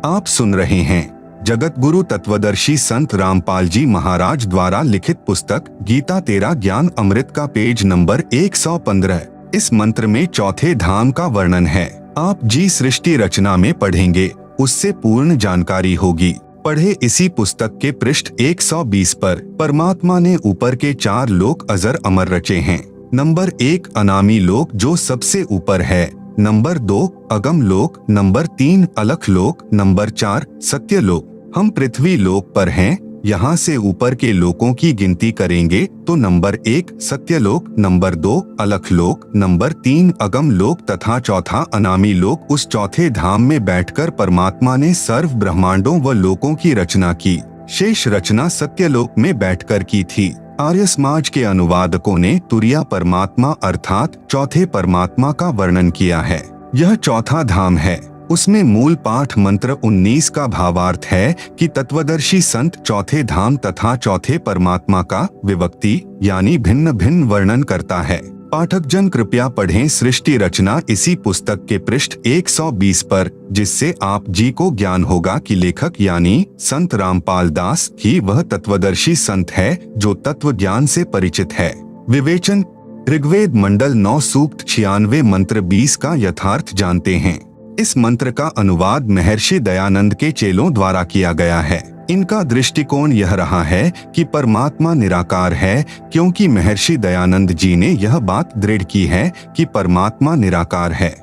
आप सुन रहे हैं जगत गुरु तत्वदर्शी संत रामपाल जी महाराज द्वारा लिखित पुस्तक गीता तेरा ज्ञान अमृत का पेज नंबर 115। इस मंत्र में चौथे धाम का वर्णन है। आप जी सृष्टि रचना में पढ़ेंगे, उससे पूर्ण जानकारी होगी। पढ़े इसी पुस्तक के पृष्ठ 120 पर परमात्मा ने ऊपर के 4 लोक अजर अमर रचे हैं। नंबर 1 अनामी लोक जो सबसे ऊपर है, नंबर 2 अगम लोक, नंबर 3 अलख लोक, नंबर 4 सत्य लोक। हम पृथ्वी लोक पर हैं। यहाँ से ऊपर के लोकों की गिनती करेंगे तो नंबर 1 सत्य लोक, नंबर 2 अलख लोक, नंबर 3 अगम लोक तथा चौथा अनामी लोक। उस चौथे धाम में बैठकर परमात्मा ने सर्व ब्रह्मांडों व लोकों की रचना की। शेष रचना सत्यलोक में बैठकर की थी। आर्य समाज के अनुवादकों ने तुरिया परमात्मा अर्थात चौथे परमात्मा का वर्णन किया है। यह चौथा धाम है। उसमें मूल पाठ मंत्र 19 का भावार्थ है कि तत्वदर्शी संत चौथे धाम तथा चौथे परमात्मा का विभक्ति यानी भिन्न भिन्न वर्णन करता है। पाठक जन कृपया पढ़ें सृष्टि रचना इसी पुस्तक के पृष्ठ 120 पर, जिससे आप जी को ज्ञान होगा कि लेखक यानी संत रामपाल दास ही वह तत्वदर्शी संत है जो तत्व ज्ञान से परिचित है। विवेचन ऋग्वेद मंडल 9 सूक्त 96 मंत्र 20 का यथार्थ जानते हैं। इस मंत्र का अनुवाद महर्षि दयानंद के चेलों द्वारा किया गया है। इनका दृष्टिकोण यह रहा है कि परमात्मा निराकार है, क्योंकि महर्षि दयानंद जी ने यह बात दृढ़ की है कि परमात्मा निराकार है।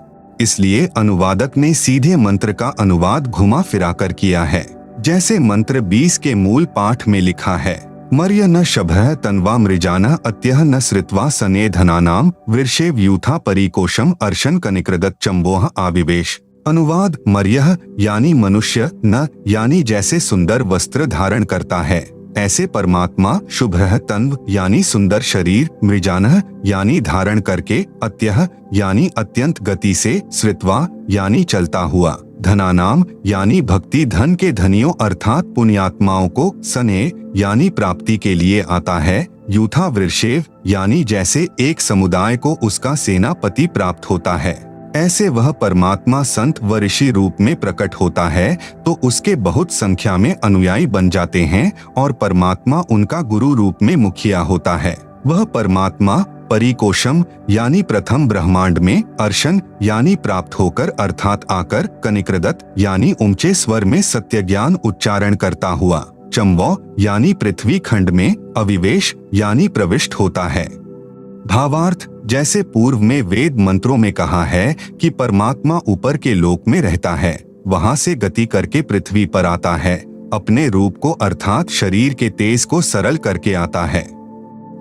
इसलिए अनुवादक ने सीधे मंत्र का अनुवाद घुमा फिराकर किया है। जैसे मंत्र 20 के मूल पाठ में लिखा है, मर्य न शभः तन्वा मृजानः अत्यः न श्रित्वा सने धनानाम वृषेव यूथा परिकोशम अर्शन कनिकृदत चंबोह आविवेश। अनुवाद मर्यः यानी मनुष्य, न यानी जैसे सुंदर वस्त्र धारण करता है ऐसे परमात्मा, शुभ्रः तन्व यानी सुंदर शरीर, मृजानः यानी धारण करके, अत्यः यानी अत्यंत गति से, श्रित्वा यानी चलता हुआ, धनानाम यानी भक्ति धन के धनियों अर्थात पुण्यात्माओं को, सने यानी प्राप्ति के लिए आता है, यूथा वृषेव यानी जैसे एक समुदाय को उसका सेनापति प्राप्त होता है, ऐसे वह परमात्मा संत व ऋषि रूप में प्रकट होता है तो उसके बहुत संख्या में अनुयायी बन जाते हैं और परमात्मा उनका गुरु रूप में मुखिया होता है। वह परमात्मा परिकोशम यानी प्रथम ब्रह्मांड में, अर्शन यानी प्राप्त होकर अर्थात आकर, कनिकृदत यानी ऊंचे स्वर में सत्य ज्ञान उच्चारण करता हुआ, चंबो यानी पृथ्वी खंड में, अविवेश यानी प्रविष्ट होता है। भावार्थ जैसे पूर्व में वेद मंत्रों में कहा है कि परमात्मा ऊपर के लोक में रहता है, वहां से गति करके पृथ्वी पर आता है, अपने रूप को अर्थात शरीर के तेज को सरल करके आता है।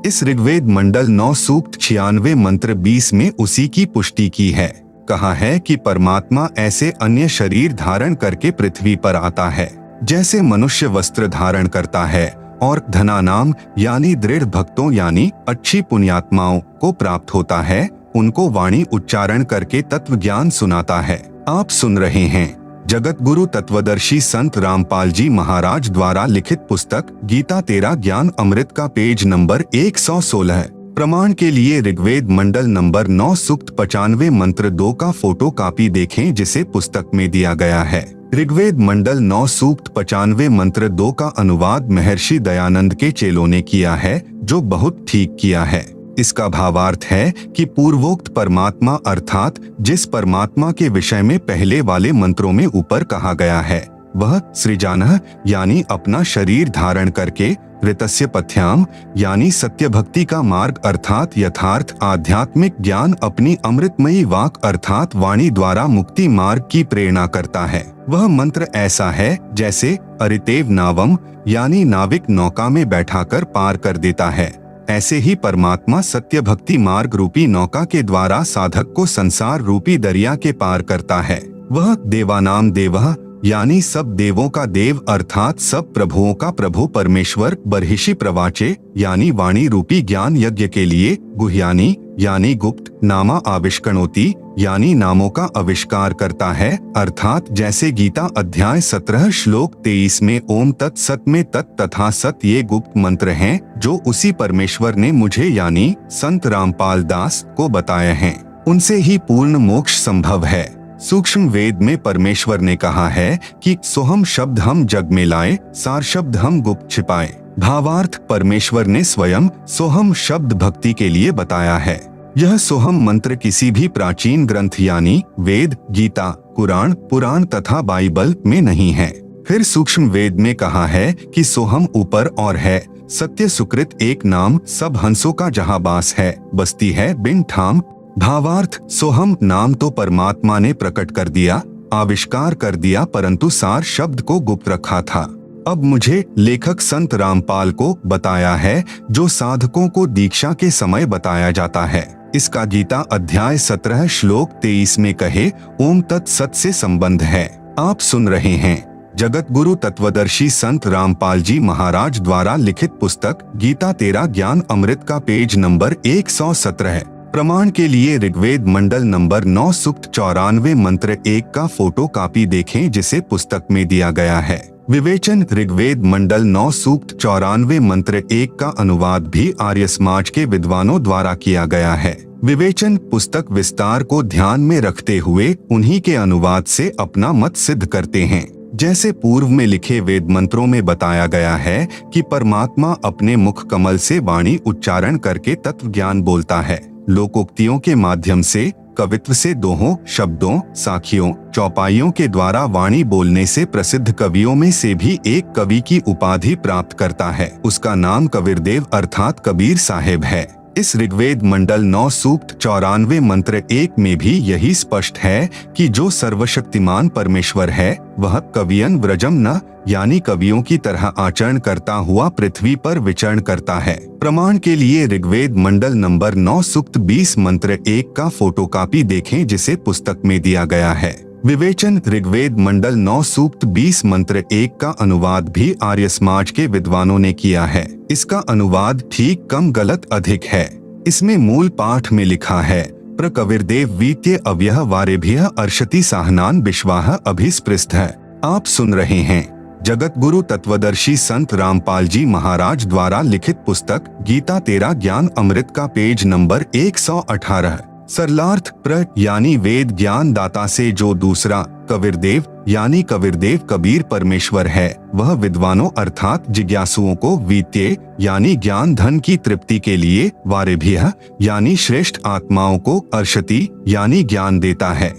इस ऋग्वेद मंडल 9 सूक्त 96 मंत्र 20 में उसी की पुष्टि की है। कहा है कि परमात्मा ऐसे अन्य शरीर धारण करके पृथ्वी पर आता है जैसे मनुष्य वस्त्र धारण करता है और धनानाम यानी दृढ़ भक्तों यानी अच्छी पुण्यात्माओं को प्राप्त होता है, उनको वाणी उच्चारण करके तत्व ज्ञान सुनाता है। आप सुन रहे हैं जगत गुरु तत्वदर्शी संत रामपाल जी महाराज द्वारा लिखित पुस्तक गीता तेरा ज्ञान अमृत का पेज नंबर 116। प्रमाण के लिए ऋग्वेद मंडल नंबर 9 सूक्त 95 मंत्र 2 का फोटो कॉपी देखें जिसे पुस्तक में दिया गया है। ऋग्वेद मंडल 9 सूक्त 95 मंत्र 2 का अनुवाद महर्षि दयानंद के चेलों ने किया है, जो बहुत ठीक किया है। इसका भावार्थ है कि पूर्वोक्त परमात्मा अर्थात जिस परमात्मा के विषय में पहले वाले मंत्रों में ऊपर कहा गया है, वह सृजानः यानी अपना शरीर धारण करके, ऋतस्य पथ्याम यानी सत्य भक्ति का मार्ग अर्थात यथार्थ आध्यात्मिक ज्ञान अपनी अमृतमयी वाक अर्थात वाणी द्वारा मुक्ति मार्ग की प्रेरणा करता है। वह मंत्र ऐसा है जैसे अरितेव नावम यानी नाविक नौका में बैठाकर पार कर देता है, ऐसे ही परमात्मा सत्य भक्ति मार्ग रूपी नौका के द्वारा साधक को संसार रूपी दरिया के पार करता है। वह देवानाम देवः यानी सब देवों का देव अर्थात सब प्रभुओं का प्रभु परमेश्वर, बर्हिषि प्रवाचे यानी वाणी रूपी ज्ञान यज्ञ के लिए, गुह्यानी यानी गुप्त, नामा आविष्कणोति यानी नामों का आविष्कार करता है अर्थात जैसे गीता अध्याय 17 श्लोक 23 में ओम तत् सत में तत् तथा सत ये गुप्त मंत्र हैं जो उसी परमेश्वर ने मुझे यानी संत रामपाल दास को बताए हैं। उनसे ही पूर्ण मोक्ष संभव है। सूक्ष्म वेद में परमेश्वर ने कहा है कि सोहम शब्द हम जग में लाए, सार शब्द हम गुप्त छिपाए। भावार्थ, परमेश्वर ने स्वयं सोहम शब्द भक्ति के लिए बताया है। यह सोहम मंत्र किसी भी प्राचीन ग्रंथ यानी वेद, गीता, कुरान, पुराण तथा बाइबल में नहीं है। फिर सूक्ष्म वेद में कहा है कि सोहम ऊपर और है, सत्य सुकृत एक नाम, सब हंसों का जहां बास है, बस्ती है बिन ठाम। भावार्थ, सोहम नाम तो परमात्मा ने प्रकट कर दिया, आविष्कार कर दिया, परंतु सार शब्द को गुप्त रखा था। अब मुझे लेखक संत रामपाल को बताया है, जो साधकों को दीक्षा के समय बताया जाता है। इसका गीता अध्याय 17 श्लोक 23 में कहे ओम तत्सत से संबंध है। आप सुन रहे हैं जगत गुरु तत्वदर्शी संत रामपाल जी महाराज द्वारा लिखित पुस्तक गीता तेरा ज्ञान अमृत का पेज नंबर 117। प्रमाण के लिए ऋग्वेद मंडल नंबर 9 सूक्त 94 मंत्र 1 का फोटो कॉपी देखें, जिसे पुस्तक में दिया गया है। विवेचन, ऋग्वेद मंडल 9 सूक्त 94 मंत्र 1 का अनुवाद भी आर्य समाज के विद्वानों द्वारा किया गया है। विवेचन पुस्तक विस्तार को ध्यान में रखते हुए उन्हीं के अनुवाद से अपना मत सिद्ध करते हैं। जैसे पूर्व में लिखे वेद मंत्रों में बताया गया है कि परमात्मा अपने मुख कमल से वाणी उच्चारण करके तत्व ज्ञान बोलता है। लोकोक्तियों के माध्यम से, कवित्व से, दोहों, शब्दों, साखियों, चौपाइयों के द्वारा वाणी बोलने से प्रसिद्ध कवियों में से भी एक कवि की उपाधि प्राप्त करता है। उसका नाम कबीरदेव अर्थात कबीर साहेब है। इस ऋग्वेद मंडल 9 सूक्त 94 मंत्र 1 में भी यही स्पष्ट है कि जो सर्वशक्तिमान परमेश्वर है वह कवियन व्रजम न यानी कवियों की तरह आचरण करता हुआ पृथ्वी पर विचरण करता है। प्रमाण के लिए ऋग्वेद मंडल नंबर 9 सूक्त 20 मंत्र 1 का फोटोकॉपी देखें, जिसे पुस्तक में दिया गया है। विवेचन, ऋग्वेद मंडल 9 सूक्त 20 मंत्र 1 का अनुवाद भी आर्य समाज के विद्वानों ने किया है। इसका अनुवाद ठीक कम गलत अधिक है। इसमें मूल पाठ में लिखा है प्रकविर्देव वीत्य अव्यह वारेभ्यः अर्षति साहनान विश्वाह अभिस्पृष्ट है। आप सुन रहे हैं जगत गुरु तत्वदर्शी संत रामपाल जी महाराज द्वारा लिखित पुस्तक गीता तेरा ज्ञान अमृत का पेज नंबर 118। सरलार्थ, प्र यानी वेद ज्ञान दाता से जो दूसरा कबीरदेव यानी कबीरदेव कबीर परमेश्वर है, वह विद्वानों अर्थात जिज्ञासुओं को वीत्य यानी ज्ञान धन की तृप्ति के लिए, वारेभ्यः यानी श्रेष्ठ आत्माओं को, अर्षति यानी ज्ञान देता है।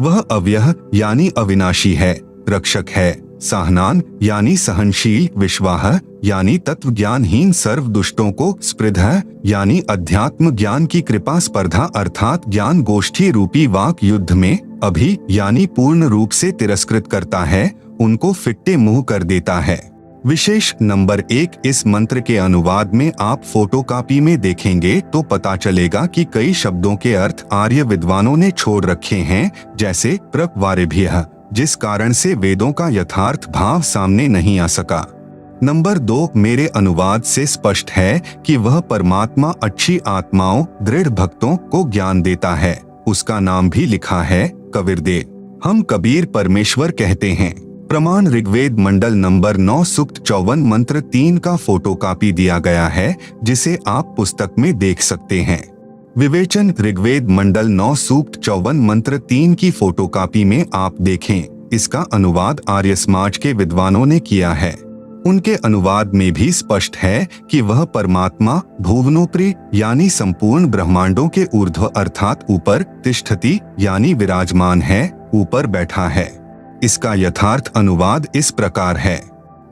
वह अव्यय यानी अविनाशी है, रक्षक है, साहनान यानी सहनशील, विश्वाह यानी तत्व ज्ञानहीन सर्व दुष्टों को, स्पृधः यानी अध्यात्म ज्ञान की कृपा स्पर्धा अर्थात ज्ञान गोष्ठी रूपी वाक युद्ध में, अभि यानी पूर्ण रूप से तिरस्कृत करता है, उनको फिट्टे मुंह कर देता है। विशेष नंबर 1 इस मंत्र के अनुवाद में आप फोटोकॉपी में देखेंगे तो पता चलेगा कि कई शब्दों के अर्थ आर्य विद्वानों ने छोड़ रखे हैं, जैसे प्रक वारेभ्यः, जिस कारण से वेदों का यथार्थ भाव सामने नहीं आ सका। नंबर 2 मेरे अनुवाद से स्पष्ट है कि वह परमात्मा अच्छी आत्माओं, दृढ़ भक्तों को ज्ञान देता है। उसका नाम भी लिखा है कबीरदेव। हम कबीर परमेश्वर कहते हैं। प्रमाण ऋग्वेद मंडल नंबर 9 सूक्त 54 मंत्र 3 का फोटोकॉपी दिया गया है, जिसे आप पुस्तक में देख सकते हैं। विवेचन, ऋग्वेद मंडल 9 सूक्त 54 मंत्र 3 की फोटोकॉपी में आप देखें। इसका अनुवाद आर्य समाज के विद्वानों ने किया है। उनके अनुवाद में भी स्पष्ट है कि वह परमात्मा भुवनोपरि यानी संपूर्ण ब्रह्मांडों के ऊर्ध्व अर्थात ऊपर, तिष्ठति यानी विराजमान है, ऊपर बैठा है। इसका यथार्थ अनुवाद इस प्रकार है।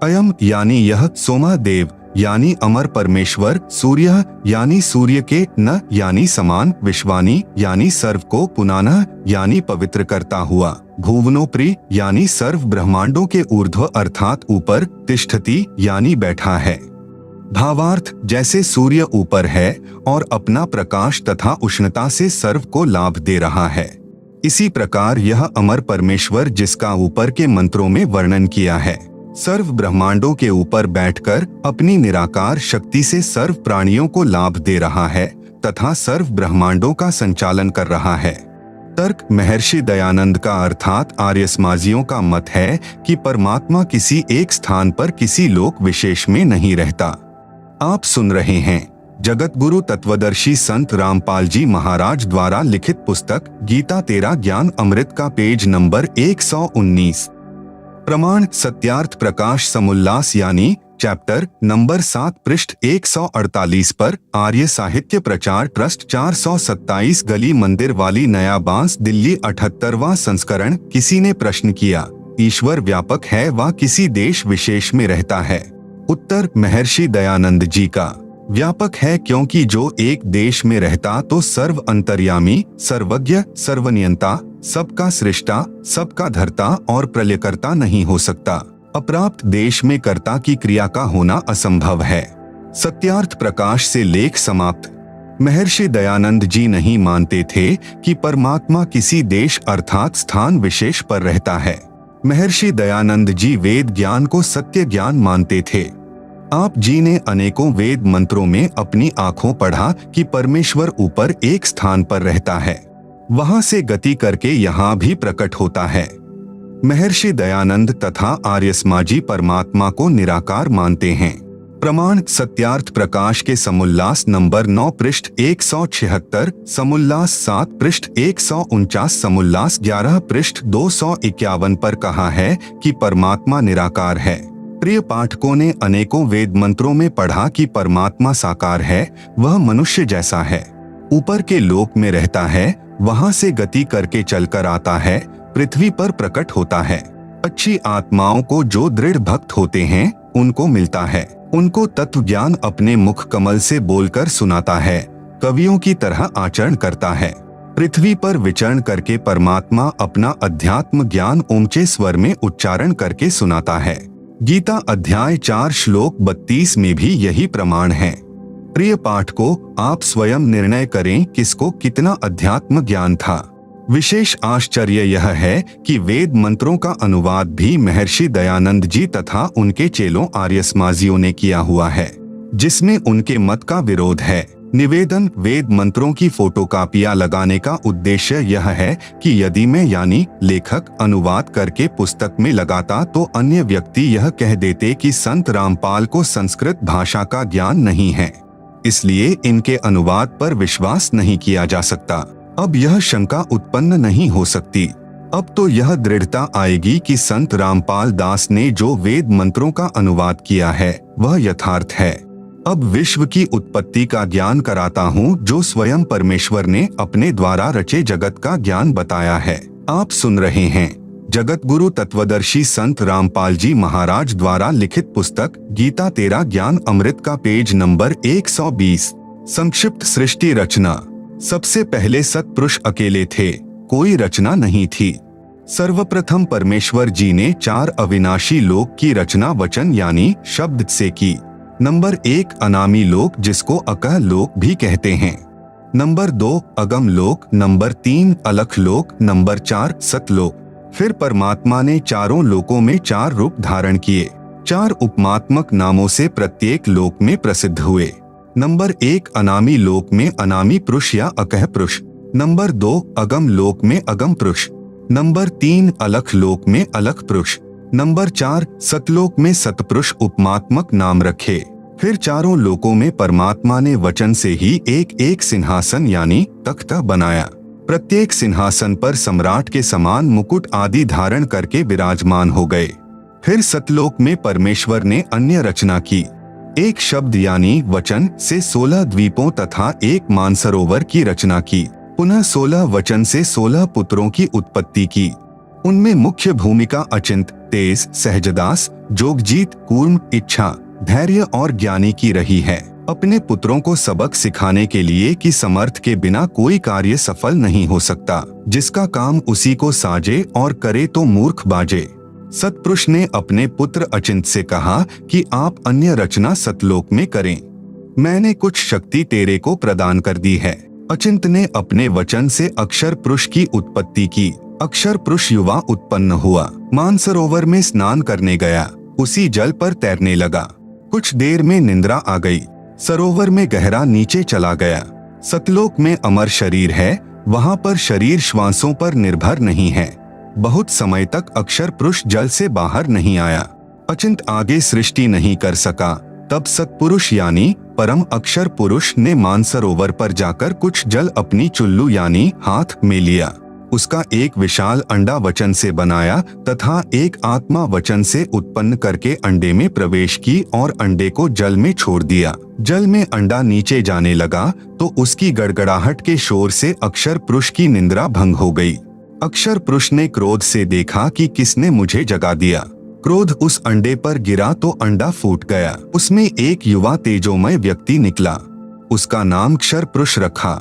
अयम यानी यह, सोमा देव यानी अमर परमेश्वर, सूर्य यानी सूर्य के, न यानी समान, विश्वानी यानी सर्व को, पुनानः यानी पवित्र करता हुआ, भुवनोपरि यानी सर्व ब्रह्मांडों के ऊर्ध्व अर्थात ऊपर, तिष्ठति यानी बैठा है। भावार्थ, जैसे सूर्य ऊपर है और अपना प्रकाश तथा उष्णता से सर्व को लाभ दे रहा है, इसी प्रकार यह अमर परमेश्वर जिसका ऊपर के मंत्रों में वर्णन किया है, सर्व ब्रह्मांडों के ऊपर बैठकर अपनी निराकार शक्ति से सर्व प्राणियों को लाभ दे रहा है तथा सर्व ब्रह्मांडों का संचालन कर रहा है। तर्क, महर्षि दयानंद का अर्थात आर्य समाजियों का मत है कि परमात्मा किसी एक स्थान पर किसी लोक विशेष में नहीं रहता। आप सुन रहे हैं जगतगुरु तत्वदर्शी संत रामपाल जी महाराज द्वारा लिखित पुस्तक गीता तेरा ज्ञान अमृत का पेज नंबर 119। प्रमाण सत्यार्थ प्रकाश समुल्लास यानी चैप्टर नंबर 7 पृष्ठ 148 पर आर्य साहित्य प्रचार ट्रस्ट 427 गली मंदिर वाली नया बांस दिल्ली 78वां संस्करण। किसी ने प्रश्न किया, ईश्वर व्यापक है व किसी देश विशेष में रहता है? उत्तर महर्षि दयानंद जी का, व्यापक है क्योंकि जो एक देश में रहता तो सर्व अंतर्यामी, सर्वज्ञ, सर्वनियंता, सबका सृष्टा, सबका धर्ता और प्रलयकर्ता नहीं हो सकता। अप्राप्त देश में कर्ता की क्रिया का होना असंभव है। सत्यार्थ प्रकाश से लेख समाप्त। महर्षि दयानंद जी नहीं मानते थे कि परमात्मा किसी देश अर्थात स्थान विशेष पर रहता है। महर्षि दयानंद जी वेद ज्ञान को सत्य ज्ञान मानते थे। आप जी ने अनेकों वेद मंत्रों में अपनी आंखों पढ़ा कि परमेश्वर ऊपर एक स्थान पर रहता है, वहां से गति करके यहाँ भी प्रकट होता है। महर्षि दयानंद तथा आर्यसमाजी परमात्मा को निराकार मानते हैं। प्रमाण सत्यार्थ प्रकाश के समुल्लास नंबर 9 पृष्ठ 176, समुल्लास 7 पृष्ठ 149, समुल्लास 11 पृष्ठ 251 पर कहा है कि परमात्मा निराकार है। प्रिय पाठकों ने अनेकों वेद मंत्रों में पढ़ा कि परमात्मा साकार है, वह मनुष्य जैसा है, ऊपर के लोक में रहता है, वहां से गति करके चलकर आता है, पृथ्वी पर प्रकट होता है। अच्छी आत्माओं को जो दृढ़ भक्त होते हैं उनको मिलता है, उनको तत्व ज्ञान अपने मुख कमल से बोलकर सुनाता है, कवियों की तरह आचरण करता है। पृथ्वी पर विचरण करके परमात्मा अपना अध्यात्म ज्ञान ऊंचे स्वर में उच्चारण करके सुनाता है। गीता अध्याय 4 श्लोक 32 में भी यही प्रमाण है। प्रिय पाठकों, आप स्वयं निर्णय करें किसको कितना अध्यात्म ज्ञान था। विशेष आश्चर्य यह है कि वेद मंत्रों का अनुवाद भी महर्षि दयानंद जी तथा उनके चेलों आर्यसमाजियों ने किया हुआ है, जिसमें उनके मत का विरोध है। निवेदन, वेद मंत्रों की फोटोकॉपियां लगाने का उद्देश्य यह है कि यदि मैं यानी लेखक अनुवाद करके पुस्तक में लगाता तो अन्य व्यक्ति यह कह देते कि संत रामपाल को संस्कृत भाषा का ज्ञान नहीं है, इसलिए इनके अनुवाद पर विश्वास नहीं किया जा सकता। अब यह शंका उत्पन्न नहीं हो सकती। अब तो यह दृढ़ता आएगी कि संत रामपाल दास ने जो वेद मंत्रों का अनुवाद किया है वह यथार्थ है। अब विश्व की उत्पत्ति का ज्ञान कराता हूँ जो स्वयं परमेश्वर ने अपने द्वारा रचे जगत का ज्ञान बताया है। आप सुन रहे हैं जगतगुरु तत्वदर्शी संत रामपाल जी महाराज द्वारा लिखित पुस्तक गीता तेरा ज्ञान अमृत का पेज नंबर 120। संक्षिप्त सृष्टि रचना। सबसे पहले सत्पुरुष अकेले थे, कोई रचना नहीं थी। सर्वप्रथम परमेश्वर जी ने 4 अविनाशी लोक की रचना वचन यानी शब्द से की। नंबर 1 अनामी लोक जिसको अकह लोक भी कहते हैं। नंबर 2 अगम लोक, नंबर 3 अलख लोक, नंबर 4 सतलोक। फिर परमात्मा ने चारों लोकों में 4 रूप धारण किए, 4 उपमात्मक नामों से प्रत्येक लोक में प्रसिद्ध हुए। नंबर 1 अनामी लोक में अनामी पुरुष या अकह पुरुष, नंबर 2 अगम लोक में अगम पुरुष, नंबर 3 अलख लोक में अलख पुरुष, नंबर 4 सतलोक में सतपुरुष उपमात्मक नाम रखे। फिर चारों लोकों में परमात्मा ने वचन से ही एक एक सिंहासन यानी तख्ता बनाया। प्रत्येक सिंहासन पर सम्राट के समान मुकुट आदि धारण करके विराजमान हो गए। फिर सतलोक में परमेश्वर ने अन्य रचना की। एक शब्द यानी वचन से 16 द्वीपों तथा एक मानसरोवर की रचना की। पुनः 16 वचन से 16 पुत्रों की उत्पत्ति की। उनमें मुख्य भूमिका अचिंत, तेज, सहजदास, जोगजीत, कूर्म, इच्छा, धैर्य और ज्ञानी की रही है। अपने पुत्रों को सबक सिखाने के लिए कि समर्थ के बिना कोई कार्य सफल नहीं हो सकता, जिसका काम उसी को साजे और करे तो मूर्ख बाजे। सतपुरुष ने अपने पुत्र अचिंत से कहा कि आप अन्य रचना सतलोक में करें, मैंने कुछ शक्ति तेरे को प्रदान कर दी है। अचिंत ने अपने वचन से अक्षर पुरुष की उत्पत्ति की। अक्षर पुरुष युवा उत्पन्न हुआ, मानसरोवर में स्नान करने गया, उसी जल पर तैरने लगा। कुछ देर में निंद्रा आ गई, सरोवर में गहरा नीचे चला गया। सतलोक में अमर शरीर है, वहां पर शरीर श्वासों पर निर्भर नहीं है। बहुत समय तक अक्षर पुरुष जल से बाहर नहीं आया। अचिंत आगे सृष्टि नहीं कर सका, तब सत्पुरुष यानी परम अक्षर पुरुष ने मानसरोवर पर जाकर कुछ जल अपनी चुल्लू यानी हाथ में लिया। उसका एक विशाल अंडा वचन से बनाया तथा एक आत्मा वचन से उत्पन्न करके अंडे में प्रवेश की और अंडे को जल में छोड़ दिया। जल में अंडा नीचे जाने लगा तो उसकी गड़गड़ाहट के शोर से अक्षर पुरुष की निंद्रा भंग हो गई। अक्षर पुरुष ने क्रोध से देखा कि किसने मुझे जगा दिया। क्रोध उस अंडे पर गिरा तो अंडा फूट गया। उसमें एक युवा तेजोमय व्यक्ति निकला। उसका नाम क्षर पुरुष रखा।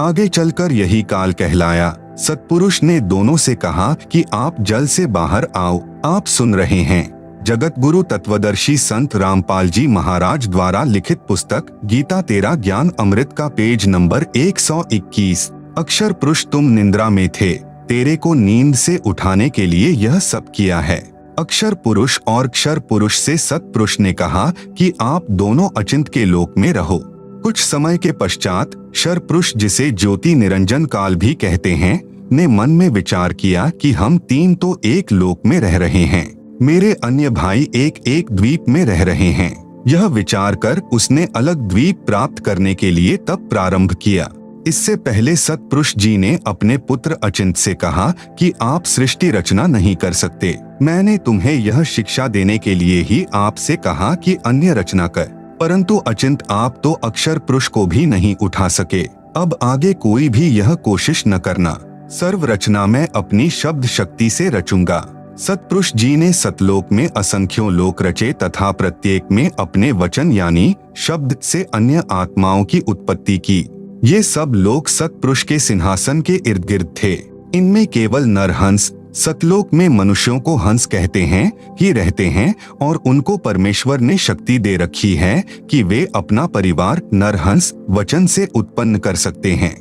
आगे चलकर यही काल कहलाया। सत्पुरुष ने दोनों से कहा कि आप जल से बाहर आओ। आप सुन रहे हैं जगत गुरु तत्वदर्शी संत रामपाल जी महाराज द्वारा लिखित पुस्तक गीता तेरा ज्ञान अमृत का पेज नंबर 121। अक्षर पुरुष तुम निंद्रा में थे, तेरे को नींद से उठाने के लिए यह सब किया है। अक्षर पुरुष और क्षर पुरुष से सत्पुरुष ने कहा कि आप दोनों अचिंत के लोक में रहो। कुछ समय के पश्चात क्षर पुरुष, जिसे ज्योति निरंजन काल भी कहते हैं, ने मन में विचार किया कि हम तीन तो एक लोक में रह रहे हैं, मेरे अन्य भाई एक एक द्वीप में रह रहे हैं। यह विचार कर उसने अलग द्वीप प्राप्त करने के लिए तप प्रारंभ किया। इससे पहले सत्पुरुष जी ने अपने पुत्र अचिंत से कहा कि आप सृष्टि रचना नहीं कर सकते। मैंने तुम्हें यह शिक्षा देने के लिए ही आपसे कहा कि अन्य रचना कर, परंतु अचिंत आप तो अक्षर पुरुष को भी नहीं उठा सके। अब आगे कोई भी यह कोशिश न करना। सर्व रचना मैं अपनी शब्द शक्ति से रचूंगा। सत्पुरुष जी ने सतलोक में असंख्यों लोक रचे तथा प्रत्येक में अपने वचन यानी शब्द से अन्य आत्माओं की उत्पत्ति की। ये सब लोक सत्पुरुष के सिंहासन के इर्द गिर्द थे। इनमें केवल नरहंस, सतलोक में मनुष्यों को हंस कहते हैं, ही रहते हैं और उनको परमेश्वर ने शक्ति दे रखी है कि वे अपना परिवार नरहंस वचन से उत्पन्न कर सकते हैं।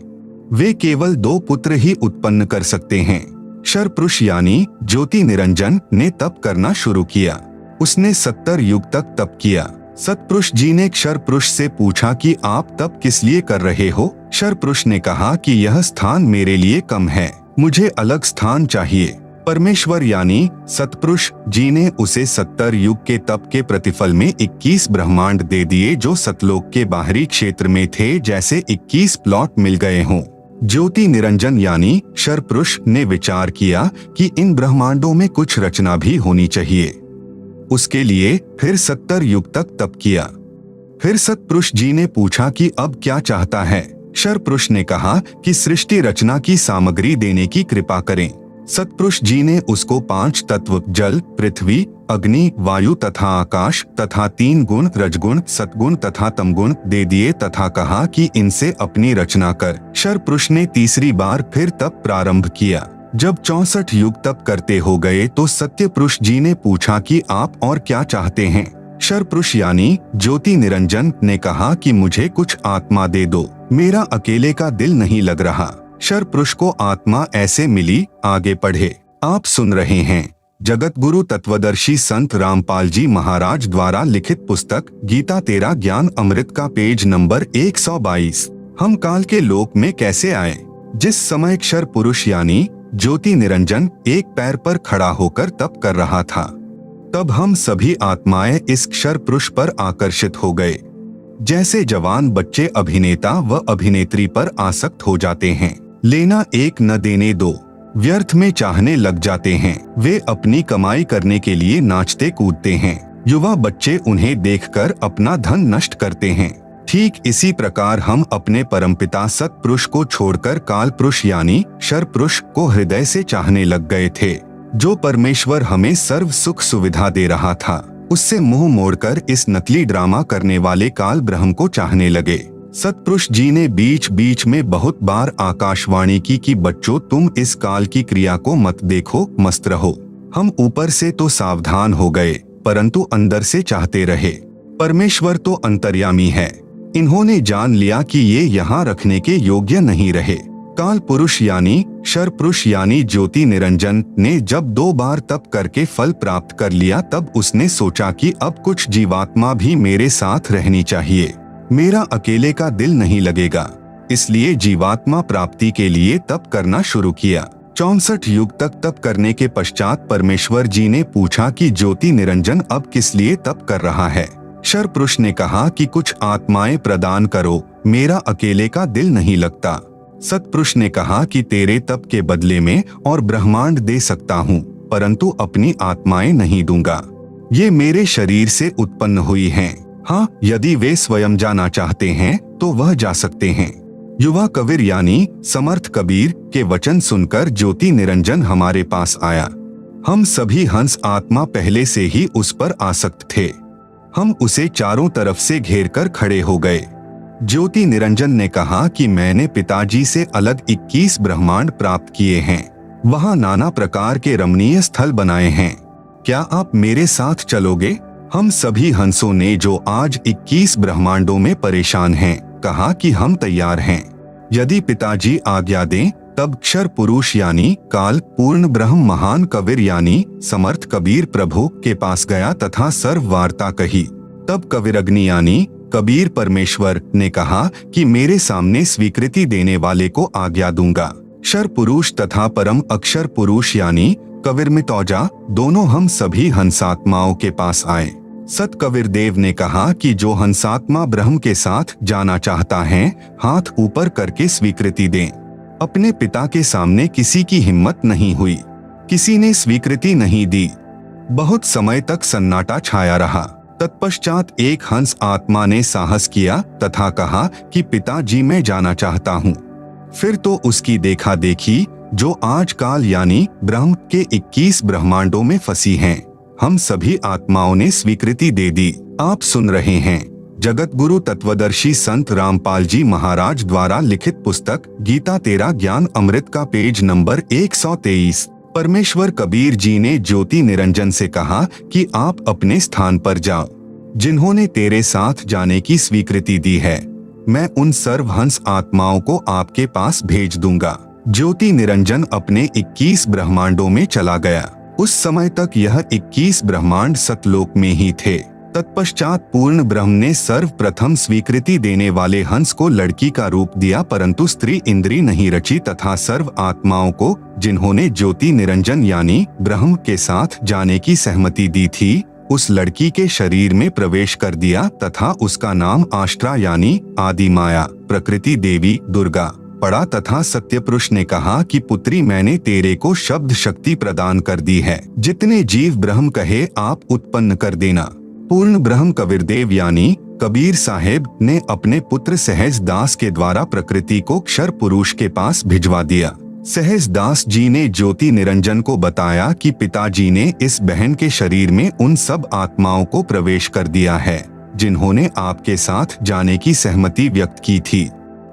वे केवल 2 पुत्र ही उत्पन्न कर सकते हैं। क्षर पुरुष यानी ज्योति निरंजन ने तप करना शुरू किया। उसने 70 युग तक तप किया। सत्पुरुष जी ने क्षर पुरुष से पूछा कि आप तप किस लिए कर रहे हो? क्षर पुरुष ने कहा कि यह स्थान मेरे लिए कम है, मुझे अलग स्थान चाहिए। परमेश्वर यानी सत्पुरुष जी ने उसे 70 युग के तप के प्रतिफल में 21 ब्रह्मांड दे दिए जो सतलोक के बाहरी क्षेत्र में थे, जैसे 21 प्लॉट मिल गए हों। ज्योति निरंजन यानी क्षर पुरुष ने विचार किया कि इन ब्रह्मांडों में कुछ रचना भी होनी चाहिए। उसके लिए फिर 70 युग तक तप किया। फिर सत्पुरुष जी ने पूछा कि अब क्या चाहता है? क्षर पुरुष ने कहा कि सृष्टि रचना की सामग्री देने की कृपा करें। सत्पुरुष जी ने उसको 5 तत्व जल, पृथ्वी, अग्नि, वायु तथा आकाश तथा 3 गुण रजगुण, सतगुण तथा तमगुण दे दिए तथा कहा कि इनसे अपनी रचना कर। क्षर पुरुष ने तीसरी बार फिर तप प्रारंभ किया। जब 64 युग तप करते हो गए तो सत्य पुरुष जी ने पूछा कि आप और क्या चाहते हैं? क्षर पुरुष यानी ज्योति निरंजन ने कहा कि मुझे कुछ आत्मा दे दो, मेरा अकेले का दिल नहीं लग रहा। क्षर पुरुष को आत्मा ऐसे मिली। आगे पढ़े। आप सुन रहे हैं जगत गुरु तत्वदर्शी संत रामपाल जी महाराज द्वारा लिखित पुस्तक गीता तेरा ज्ञान अमृत का पेज नंबर 122। हम काल के लोक में कैसे आए? जिस समय क्षर पुरुष यानी ज्योति निरंजन एक पैर पर खड़ा होकर तप कर रहा था, तब हम सभी आत्माएं इस क्षर पुरुष पर आकर्षित हो गए। जैसे जवान बच्चे अभिनेता व अभिनेत्री पर आसक्त हो जाते हैं, लेना एक न देने दो, व्यर्थ में चाहने लग जाते हैं। वे अपनी कमाई करने के लिए नाचते कूदते हैं। युवा बच्चे उन्हें देखकर अपना धन नष्ट करते हैं। ठीक इसी प्रकार हम अपने परमपिता सत्पुरुष को छोड़कर काल पुरुष यानी क्षर पुरुष को हृदय से चाहने लग गए थे। जो परमेश्वर हमें सर्व सुख सुविधा दे रहा था, उससे मुंह मोड़कर इस नकली ड्रामा करने वाले काल ब्रह्म को चाहने लगे। सत्पुरुष जी ने बीच बीच में बहुत बार आकाशवाणी की कि बच्चों तुम इस काल की क्रिया को मत देखो, मस्त रहो। हम ऊपर से तो सावधान हो गए, परंतु अंदर से चाहते रहे। परमेश्वर तो अंतर्यामी है। इन्होंने जान लिया कि ये यहाँ रखने के योग्य नहीं रहे। काल पुरुष यानी क्षर पुरुष यानी ज्योति निरंजन ने जब 2 बार तप करके फल प्राप्त कर लिया, तब उसने सोचा कि अब कुछ जीवात्मा भी मेरे साथ रहनी चाहिए, मेरा अकेले का दिल नहीं लगेगा। इसलिए जीवात्मा प्राप्ति के लिए तप करना शुरू किया। 64 युग तक तप करने के पश्चात परमेश्वर जी ने पूछा कि ज्योति निरंजन अब किस लिए तप कर रहा है? क्षरपुरुष ने कहा कि कुछ आत्माएं प्रदान करो, मेरा अकेले का दिल नहीं लगता। सतपुरुष ने कहा कि तेरे तप के बदले में और ब्रह्मांड दे सकता हूँ, परंतु अपनी आत्माएं नहीं दूंगा। ये मेरे शरीर से उत्पन्न हुई हैं। हाँ, यदि वे स्वयं जाना चाहते हैं तो वह जा सकते हैं। युवा कबीर यानी समर्थ कबीर के वचन सुनकर ज्योति निरंजन हमारे पास आया। हम सभी हंस आत्मा पहले से ही उस पर आसक्त थे। हम उसे चारों तरफ से घेरकर खड़े हो गए। ज्योति निरंजन ने कहा कि मैंने पिताजी से अलग 21 ब्रह्मांड प्राप्त किए हैं। वहाँ नाना प्रकार के रमणीय स्थल बनाए हैं। क्या आप मेरे साथ चलोगे? हम सभी हंसों ने, जो आज 21 ब्रह्मांडों में परेशान हैं, कहा कि हम तैयार हैं। यदि पिताजी आज्ञा दें तब क्षर पुरुष यानी काल पूर्ण ब्रह्म महान कबीर यानी समर्थ कबीर प्रभु के पास गया तथा सर्व वार्ता कही। तब कबीरग्नि यानी कबीर परमेश्वर ने कहा कि मेरे सामने स्वीकृति देने वाले को आज्ञा दूंगा। क्षर पुरुष तथा परम अक्षर पुरुष यानी कबीर मितौजा दोनों हम सभी हंसात्माओं के पास आए। सत कबीर देव ने कहा कि जो हंसात्मा ब्रह्म के साथ जाना चाहता है, हाथ ऊपर करके स्वीकृति दें। अपने पिता के सामने किसी की हिम्मत नहीं हुई, किसी ने स्वीकृति नहीं दी। बहुत समय तक सन्नाटा छाया रहा। तत्पश्चात एक हंस आत्मा ने साहस किया तथा कहा कि पिताजी मैं जाना चाहता हूँ। फिर तो उसकी देखा देखी, जो आज काल यानी ब्रह्म के 21 ब्रह्मांडों में फंसी हैं, हम सभी आत्माओं ने स्वीकृति दे दी। आप सुन रहे हैं जगत गुरु तत्वदर्शी संत रामपाल जी महाराज द्वारा लिखित पुस्तक गीता तेरा ज्ञान अमृत का पेज नंबर 123। परमेश्वर कबीर जी ने ज्योति निरंजन से कहा कि आप अपने स्थान पर जाओ। जिन्होंने तेरे साथ जाने की स्वीकृति दी है, मैं उन सर्व हंस आत्माओं को आपके पास भेज दूंगा। ज्योति निरंजन अपने 21 ब्रह्मांडों में चला गया। उस समय तक यह 21 ब्रह्मांड सतलोक में ही थे। तत्पश्चात पूर्ण ब्रह्म ने सर्वप्रथम स्वीकृति देने वाले हंस को लड़की का रूप दिया, परंतु स्त्री इंद्री नहीं रची तथा सर्व आत्माओं को, जिन्होंने ज्योति निरंजन यानी ब्रह्म के साथ जाने की सहमति दी थी, उस लड़की के शरीर में प्रवेश कर दिया तथा उसका नाम आष्ट्रा यानी आदि माया प्रकृति देवी दुर्गा पड़ा तथा सत्यपुरुष ने कहा कि पुत्री मैंने तेरे को शब्द शक्ति प्रदान कर दी है। जितने जीव ब्रह्म कहे आप उत्पन्न कर देना। पूर्ण ब्रह्म कबीर देव यानी कबीर साहेब ने अपने पुत्र सहज दास के द्वारा प्रकृति को क्षर पुरुष के पास भिजवा दिया। सहज दास जी ने ज्योति निरंजन को बताया कि पिताजी ने इस बहन के शरीर में उन सब आत्माओं को प्रवेश कर दिया है, जिन्होंने आपके साथ जाने की सहमति व्यक्त की थी।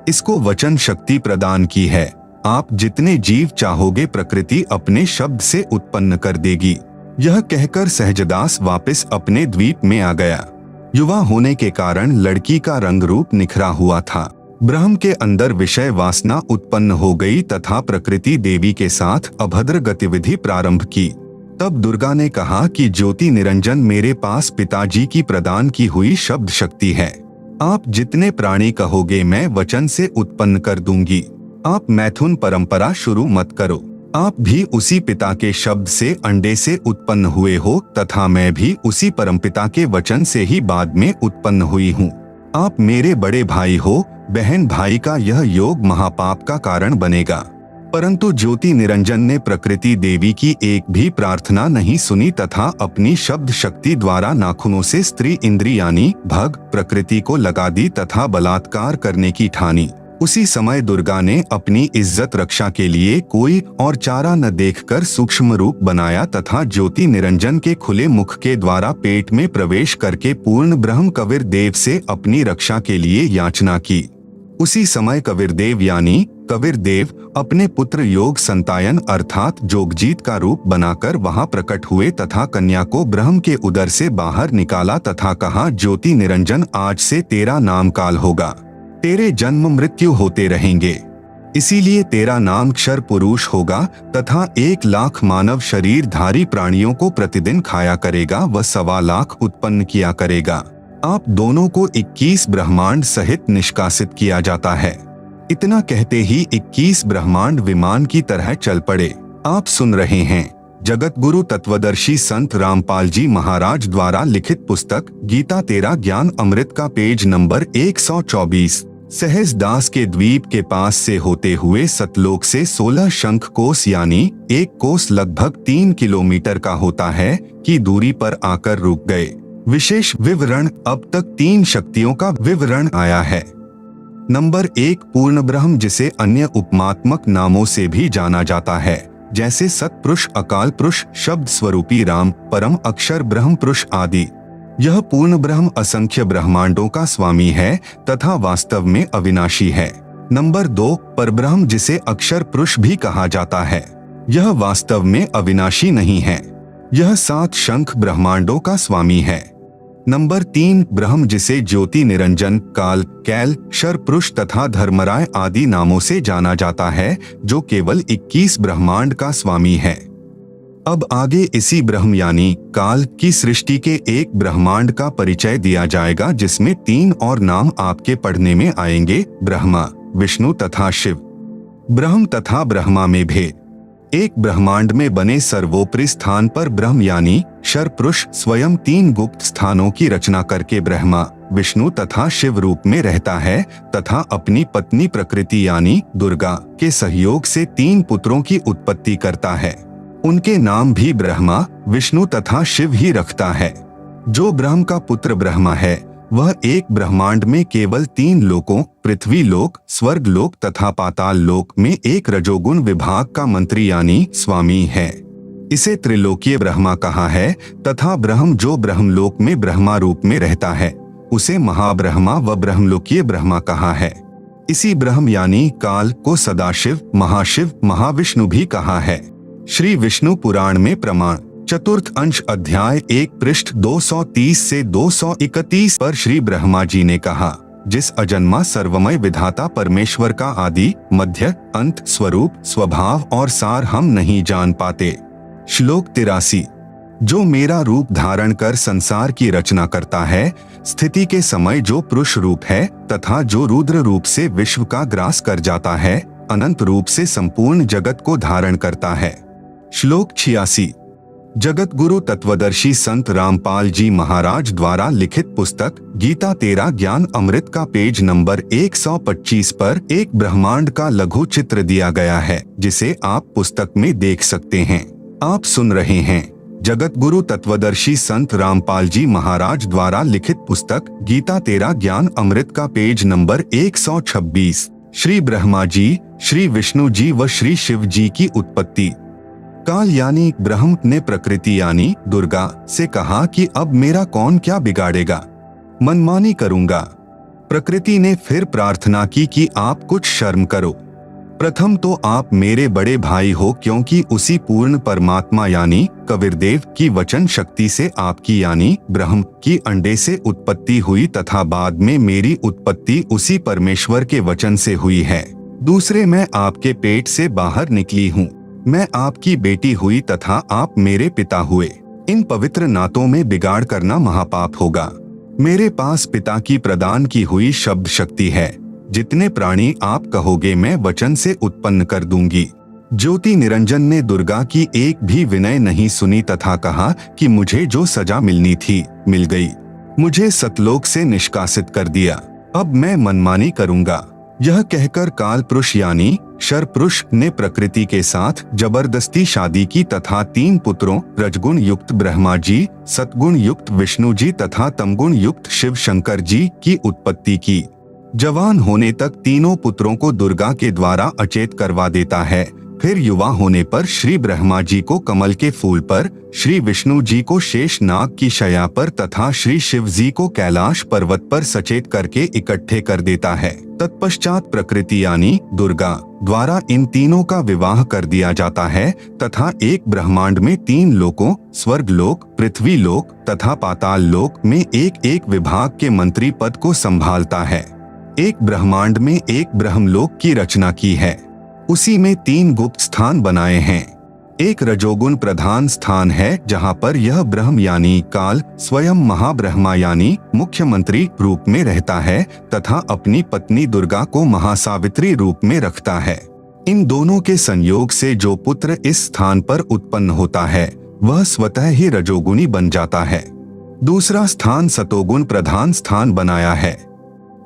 इसको वचन शक्ति प्रदान की है। आप जितने जीव चाहोगे प्रकृति अपने शब्द से उत्पन्न कर देगी। यह कहकर सहजदास वापस अपने द्वीप में आ गया। युवा होने के कारण लड़की का रंग रूप निखरा हुआ था। ब्रह्म के अंदर विषय वासना उत्पन्न हो गई तथा प्रकृति देवी के साथ अभद्र गतिविधि प्रारंभ की। तब दुर्गा ने कहा कि ज्योति निरंजन मेरे पास पिताजी की प्रदान की हुई शब्द शक्ति है। आप जितने प्राणी कहोगे मैं वचन से उत्पन्न कर दूंगी। आप मैथुन परंपरा शुरू मत करो। आप भी उसी पिता के शब्द से अंडे से उत्पन्न हुए हो तथा मैं भी उसी परमपिता के वचन से ही बाद में उत्पन्न हुई हूँ। आप मेरे बड़े भाई हो। बहन भाई का यह योग महापाप का कारण बनेगा। परंतु ज्योति निरंजन ने प्रकृति देवी की एक भी प्रार्थना नहीं सुनी तथा अपनी शब्द शक्ति द्वारा नाखूनों से स्त्री इंद्री यानी भग प्रकृति को लगा दी तथा बलात्कार करने की ठानी। उसी समय दुर्गा ने अपनी इज्जत रक्षा के लिए कोई और चारा न देखकर सूक्ष्म रूप बनाया तथा ज्योति निरंजन के खुले मुख के द्वारा पेट में प्रवेश करके पूर्ण ब्रह्म कबीर देव से अपनी रक्षा के लिए याचना की। उसी समय कबीर देव यानी कबीर देव अपने पुत्र योग संतायन अर्थात जोगजीत का रूप बनाकर वहां प्रकट हुए तथा कन्या को ब्रह्म के उदर से बाहर निकाला तथा कहा, ज्योति निरंजन आज से तेरा नाम काल होगा। तेरे जन्म मृत्यु होते रहेंगे, इसीलिए तेरा नाम क्षर पुरुष होगा तथा 1 लाख मानव शरीरधारी प्राणियों को प्रतिदिन खाया करेगा व 1.25 लाख उत्पन्न किया करेगा। आप दोनों को 21 ब्रह्मांड सहित निष्कासित किया जाता है। इतना कहते ही 21 ब्रह्मांड विमान की तरह चल पड़े। आप सुन रहे हैं जगत गुरु तत्वदर्शी संत रामपाल जी महाराज द्वारा लिखित पुस्तक गीता तेरा ज्ञान अमृत का पेज नंबर 124। सहज दास के द्वीप के पास से होते हुए सतलोक से 16 शंख कोस यानी एक कोस लगभग 3 किलोमीटर का होता है की दूरी पर आकर रुक गए। विशेष विवरण। अब तक 3 शक्तियों का विवरण आया है। नंबर 1 पूर्ण ब्रह्म, जिसे अन्य उपमात्मक नामों से भी जाना जाता है, जैसे सतपुरुष, अकाल पुरुष, शब्द स्वरूपी राम, परम अक्षर ब्रह्म पुरुष आदि। यह पूर्ण ब्रह्म असंख्य ब्रह्मांडों का स्वामी है तथा वास्तव में अविनाशी है। नंबर 2 परब्रह्म, जिसे अक्षर पुरुष भी कहा जाता है, यह वास्तव में अविनाशी नहीं है। यह 7 शंख ब्रह्मांडों का स्वामी है। नंबर 3 ब्रह्म, जिसे ज्योति निरंजन, काल, कैल, शर पुरुष तथा धर्मराय आदि नामों से जाना जाता है, जो केवल 21 ब्रह्मांड का स्वामी है। अब आगे इसी ब्रह्म यानी काल की सृष्टि के एक ब्रह्मांड का परिचय दिया जाएगा, जिसमें 3 और नाम आपके पढ़ने में आएंगे, ब्रह्मा, विष्णु तथा शिव। ब्रह्म तथा ब्रह्मा में भेद। एक ब्रह्मांड में बने सर्वोपरि स्थान पर ब्रह्म यानी शर पुरुष स्वयं 3 गुप्त स्थानों की रचना करके ब्रह्मा, विष्णु तथा शिव रूप में रहता है तथा अपनी पत्नी प्रकृति यानी दुर्गा के सहयोग से 3 पुत्रों की उत्पत्ति करता है। उनके नाम भी ब्रह्मा, विष्णु तथा शिव ही रखता है। जो ब्रह्म का पुत्र ब्रह्मा है, वह एक ब्रह्मांड में केवल 3 लोकों, पृथ्वी लोक, स्वर्ग लोक तथा पाताल लोक में एक रजोगुण विभाग का मंत्री यानी स्वामी है। इसे त्रिलोकीय ब्रह्मा कहा है तथा ब्रह्म जो ब्रह्मलोक में ब्रह्मा रूप में रहता है, उसे महाब्रह्मा व ब्रह्मलोकीय ब्रह्मा कहा है। इसी ब्रह्म यानी काल को सदाशिव, महाशिव, महाविष्णु भी कहा है। श्री विष्णु पुराण में प्रमाण चतुर्थ अंश अध्याय 1 पृष्ठ 230 से 231 पर श्री ब्रह्मा जी ने कहा, जिस अजन्मा सर्वमय विधाता परमेश्वर का आदि, मध्य, अंत, स्वरूप, स्वभाव और सार हम नहीं जान पाते। श्लोक 83। जो मेरा रूप धारण कर संसार की रचना करता है, स्थिति के समय जो पुरुष रूप है तथा जो रुद्र रूप से विश्व का ग्रास कर जाता है, अनंत रूप से संपूर्ण जगत को धारण करता है। श्लोक 86। जगत गुरु तत्वदर्शी संत रामपाल जी महाराज द्वारा लिखित पुस्तक गीता तेरा ज्ञान अमृत का पेज नंबर 125 पर एक ब्रह्मांड का लघु चित्र दिया गया है, जिसे आप पुस्तक में देख सकते हैं। आप सुन रहे हैं जगत गुरु तत्वदर्शी संत रामपाल जी महाराज द्वारा लिखित पुस्तक गीता तेरा ज्ञान अमृत का पेज नंबर 126। श्री ब्रह्मा जी, श्री विष्णु जी व श्री शिव जी की उत्पत्ति। काल यानी ब्रह्म ने प्रकृति यानी दुर्गा से कहा कि अब मेरा कौन क्या बिगाड़ेगा, मनमानी करूंगा। प्रकृति ने फिर प्रार्थना की कि आप कुछ शर्म करो। प्रथम तो आप मेरे बड़े भाई हो, क्योंकि उसी पूर्ण परमात्मा यानी कबीरदेव की वचन शक्ति से आपकी यानी ब्रह्म की अंडे से उत्पत्ति हुई तथा बाद में मेरी उत्पत्ति उसी परमेश्वर के वचन से हुई है। दूसरे, मैं आपके पेट से बाहर निकली हूँ। मैं आपकी बेटी हुई तथा आप मेरे पिता हुए। इन पवित्र नातों में बिगाड़ करना महापाप होगा। मेरे पास पिता की प्रदान की हुई शब्द शक्ति है। जितने प्राणी आप कहोगे मैं वचन से उत्पन्न कर दूंगी। ज्योति निरंजन ने दुर्गा की एक भी विनय नहीं सुनी तथा कहा कि मुझे जो सजा मिलनी थी मिल गई। मुझे सतलोक से निष्कासित कर दिया। अब मैं मनमानी करूंगा। यह कहकर काल पुरुष यानी शर पुरुष ने प्रकृति के साथ जबरदस्ती शादी की तथा 3 पुत्रों रजगुण युक्त ब्रह्मा जी, सतगुण युक्त विष्णु जी तथा तमगुण युक्त शिव शंकर जी की उत्पत्ति की। जवान होने तक तीनों पुत्रों को दुर्गा के द्वारा अचेत करवा देता है। फिर युवा होने पर श्री ब्रह्मा जी को कमल के फूल पर, श्री विष्णु जी को शेष नाग की शया पर तथा श्री शिव जी को कैलाश पर्वत पर सचेत करके इकट्ठे कर देता है। तत्पश्चात प्रकृति यानी दुर्गा द्वारा इन तीनों का विवाह कर दिया जाता है तथा एक ब्रह्मांड में 3 लोकों, स्वर्ग लोक, पृथ्वी लोक तथा पाताल लोक में एक एक विभाग के मंत्री पद को संभालता है। एक ब्रह्मांड में एक ब्रह्मलोक की रचना की है। उसी में 3 गुप्त स्थान बनाए हैं। एक रजोगुण प्रधान स्थान है, जहां पर यह ब्रह्म यानी काल स्वयं महाब्रह्मा यानी मुख्यमंत्री रूप में रहता है तथा अपनी पत्नी दुर्गा को महासावित्री रूप में रखता है। इन दोनों के संयोग से जो पुत्र इस स्थान पर उत्पन्न होता है वह स्वतः ही रजोगुणी बन जाता है। दूसरा स्थान सतोगुण प्रधान स्थान बनाया है।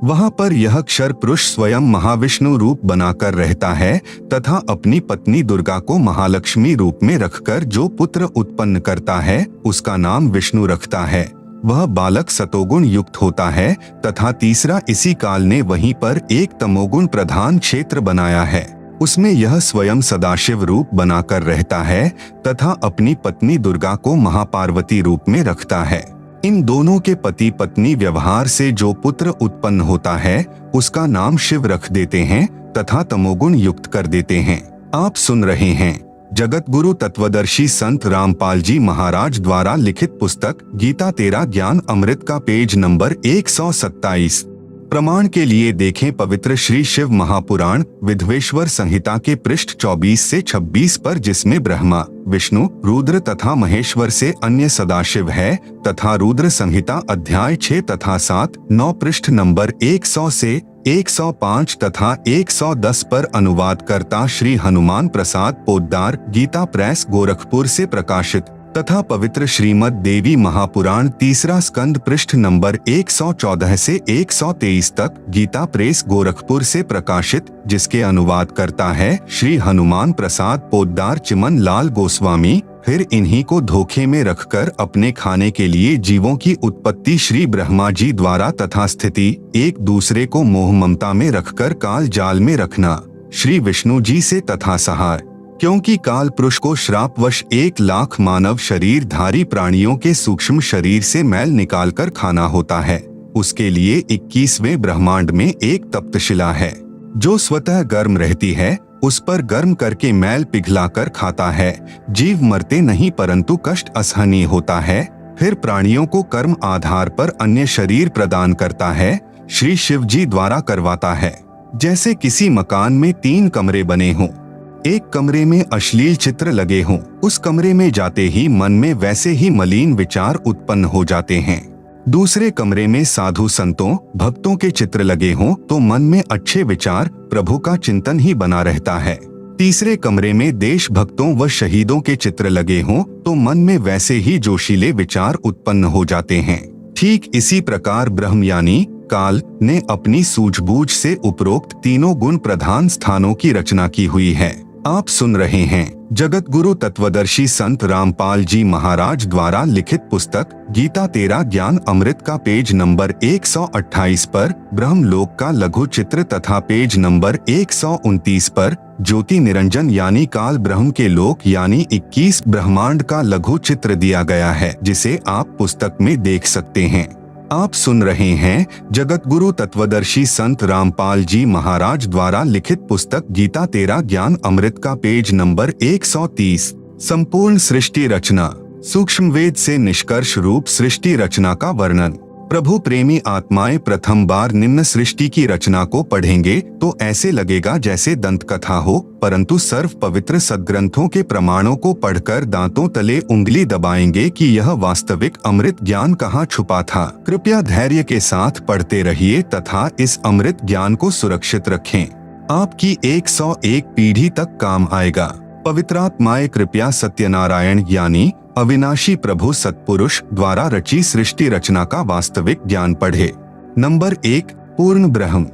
वहां पर यह क्षर पुरुष स्वयं महाविष्णु रूप बनाकर रहता है तथा अपनी पत्नी दुर्गा को महालक्ष्मी रूप में रखकर जो पुत्र उत्पन्न करता है उसका नाम विष्णु रखता है। वह बालक सतोगुण युक्त होता है तथा तीसरा इसी काल ने वहीं पर एक तमोगुण प्रधान क्षेत्र बनाया है। उसमें यह स्वयं सदाशिव रूप बनाकर रहता है तथा अपनी पत्नी दुर्गा को महापार्वती रूप में रखता है। इन दोनों के पति पत्नी व्यवहार से जो पुत्र उत्पन्न होता है उसका नाम शिव रख देते हैं तथा तमोगुण युक्त कर देते हैं। आप सुन रहे हैं जगत गुरु तत्वदर्शी संत रामपाल जी महाराज द्वारा लिखित पुस्तक गीता तेरा ज्ञान अमृत का पेज नंबर 127। प्रमाण के लिए देखें पवित्र श्री शिव महापुराण विधवेश्वर संहिता के पृष्ठ 24 से 26 पर, जिसमें ब्रह्मा विष्णु रुद्र तथा महेश्वर से अन्य सदाशिव है तथा रुद्र संहिता अध्याय 6 तथा 7, 9 पृष्ठ नंबर 100 से 105 तथा 110 पर अनुवाद करता श्री हनुमान प्रसाद पोद्दार, गीता प्रेस गोरखपुर से प्रकाशित तथा पवित्र श्रीमद् देवी महापुराण तीसरा स्कंद पृष्ठ नंबर 114 से 123 तक, गीता प्रेस गोरखपुर से प्रकाशित, जिसके अनुवाद करता है श्री हनुमान प्रसाद पोद्दार चिमन लाल गोस्वामी। फिर इन्हीं को धोखे में रखकर अपने खाने के लिए जीवों की उत्पत्ति श्री ब्रह्मा जी द्वारा तथा स्थिति एक दूसरे को मोह ममता में रखकर काल जाल में रखना श्री विष्णु जी से तथा सहाय, क्योंकि काल पुरुष को श्रापवश 1 लाख मानव शरीर धारी प्राणियों के सूक्ष्म शरीर से मैल निकालकर खाना होता है। उसके लिए 21वें ब्रह्मांड में एक तप्तशिला है जो स्वतः गर्म रहती है, उस पर गर्म करके मैल पिघलाकर खाता है। जीव मरते नहीं परंतु कष्ट असहनीय होता है। फिर प्राणियों को कर्म आधार पर अन्य शरीर प्रदान करता है, श्री शिव जी द्वारा करवाता है। जैसे किसी मकान में 3 कमरे बने हों, एक कमरे में अश्लील चित्र लगे हों, उस कमरे में जाते ही मन में वैसे ही मलिन विचार उत्पन्न हो जाते हैं। दूसरे कमरे में साधु संतों भक्तों के चित्र लगे हों तो मन में अच्छे विचार प्रभु का चिंतन ही बना रहता है। तीसरे कमरे में देश भक्तों व शहीदों के चित्र लगे हों तो मन में वैसे ही जोशीले विचार उत्पन्न हो जाते हैं। ठीक इसी प्रकार ब्रह्म यानी काल ने अपनी सूझबूझ से उपरोक्त तीनों गुण प्रधान स्थानों की रचना की हुई है। आप सुन रहे हैं जगत गुरु तत्वदर्शी संत रामपाल जी महाराज द्वारा लिखित पुस्तक गीता तेरा ज्ञान अमृत का पेज नंबर 128 पर ब्रह्मलोक का लघु चित्र तथा पेज नंबर 129 पर ज्योति निरंजन यानी काल ब्रह्म के लोक यानी 21 ब्रह्मांड का लघु चित्र दिया गया है, जिसे आप पुस्तक में देख सकते हैं। आप सुन रहे हैं जगत गुरु तत्वदर्शी संत रामपाल जी महाराज द्वारा लिखित पुस्तक गीता तेरा ज्ञान अमृत का पेज नंबर 130। संपूर्ण सृष्टि रचना सूक्ष्म वेद से निष्कर्ष रूप सृष्टि रचना का वर्णन। प्रभु प्रेमी आत्माएं प्रथम बार निम्न सृष्टि की रचना को पढ़ेंगे तो ऐसे लगेगा जैसे दंत कथा हो, परंतु सर्व पवित्र सद्ग्रंथों के प्रमाणों को पढ़कर दांतों तले उंगली दबाएंगे कि यह वास्तविक अमृत ज्ञान कहाँ छुपा था। कृपया धैर्य के साथ पढ़ते रहिए तथा इस अमृत ज्ञान को सुरक्षित रखें, आपकी 101 पीढ़ी तक काम आएगा। पवित्रात्माएं कृपया सत्यनारायण यानी अविनाशी प्रभु सत्पुरुष द्वारा रची सृष्टि रचना का वास्तविक ज्ञान पढ़े। नंबर 1 पूर्ण ब्रह्म।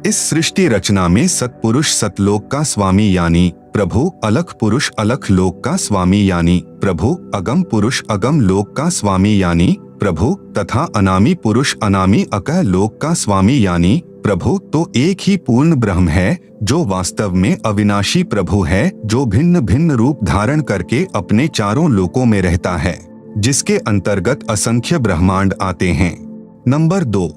इस सृष्टि रचना में सत्पुरुष सतलोक का स्वामी यानी प्रभु, अलख पुरुष अलख लोक का स्वामी यानी प्रभु, अगम पुरुष अगम लोक का स्वामी यानी प्रभु तथा अनामी पुरुष अनामी अकह लोक का स्वामी यानी प्रभु तो एक ही पूर्ण ब्रह्म है जो वास्तव में अविनाशी प्रभु है, जो भिन्न भिन्न रूप धारण करके अपने चारों लोकों में रहता है, जिसके अंतर्गत असंख्य ब्रह्मांड आते हैं। नंबर 2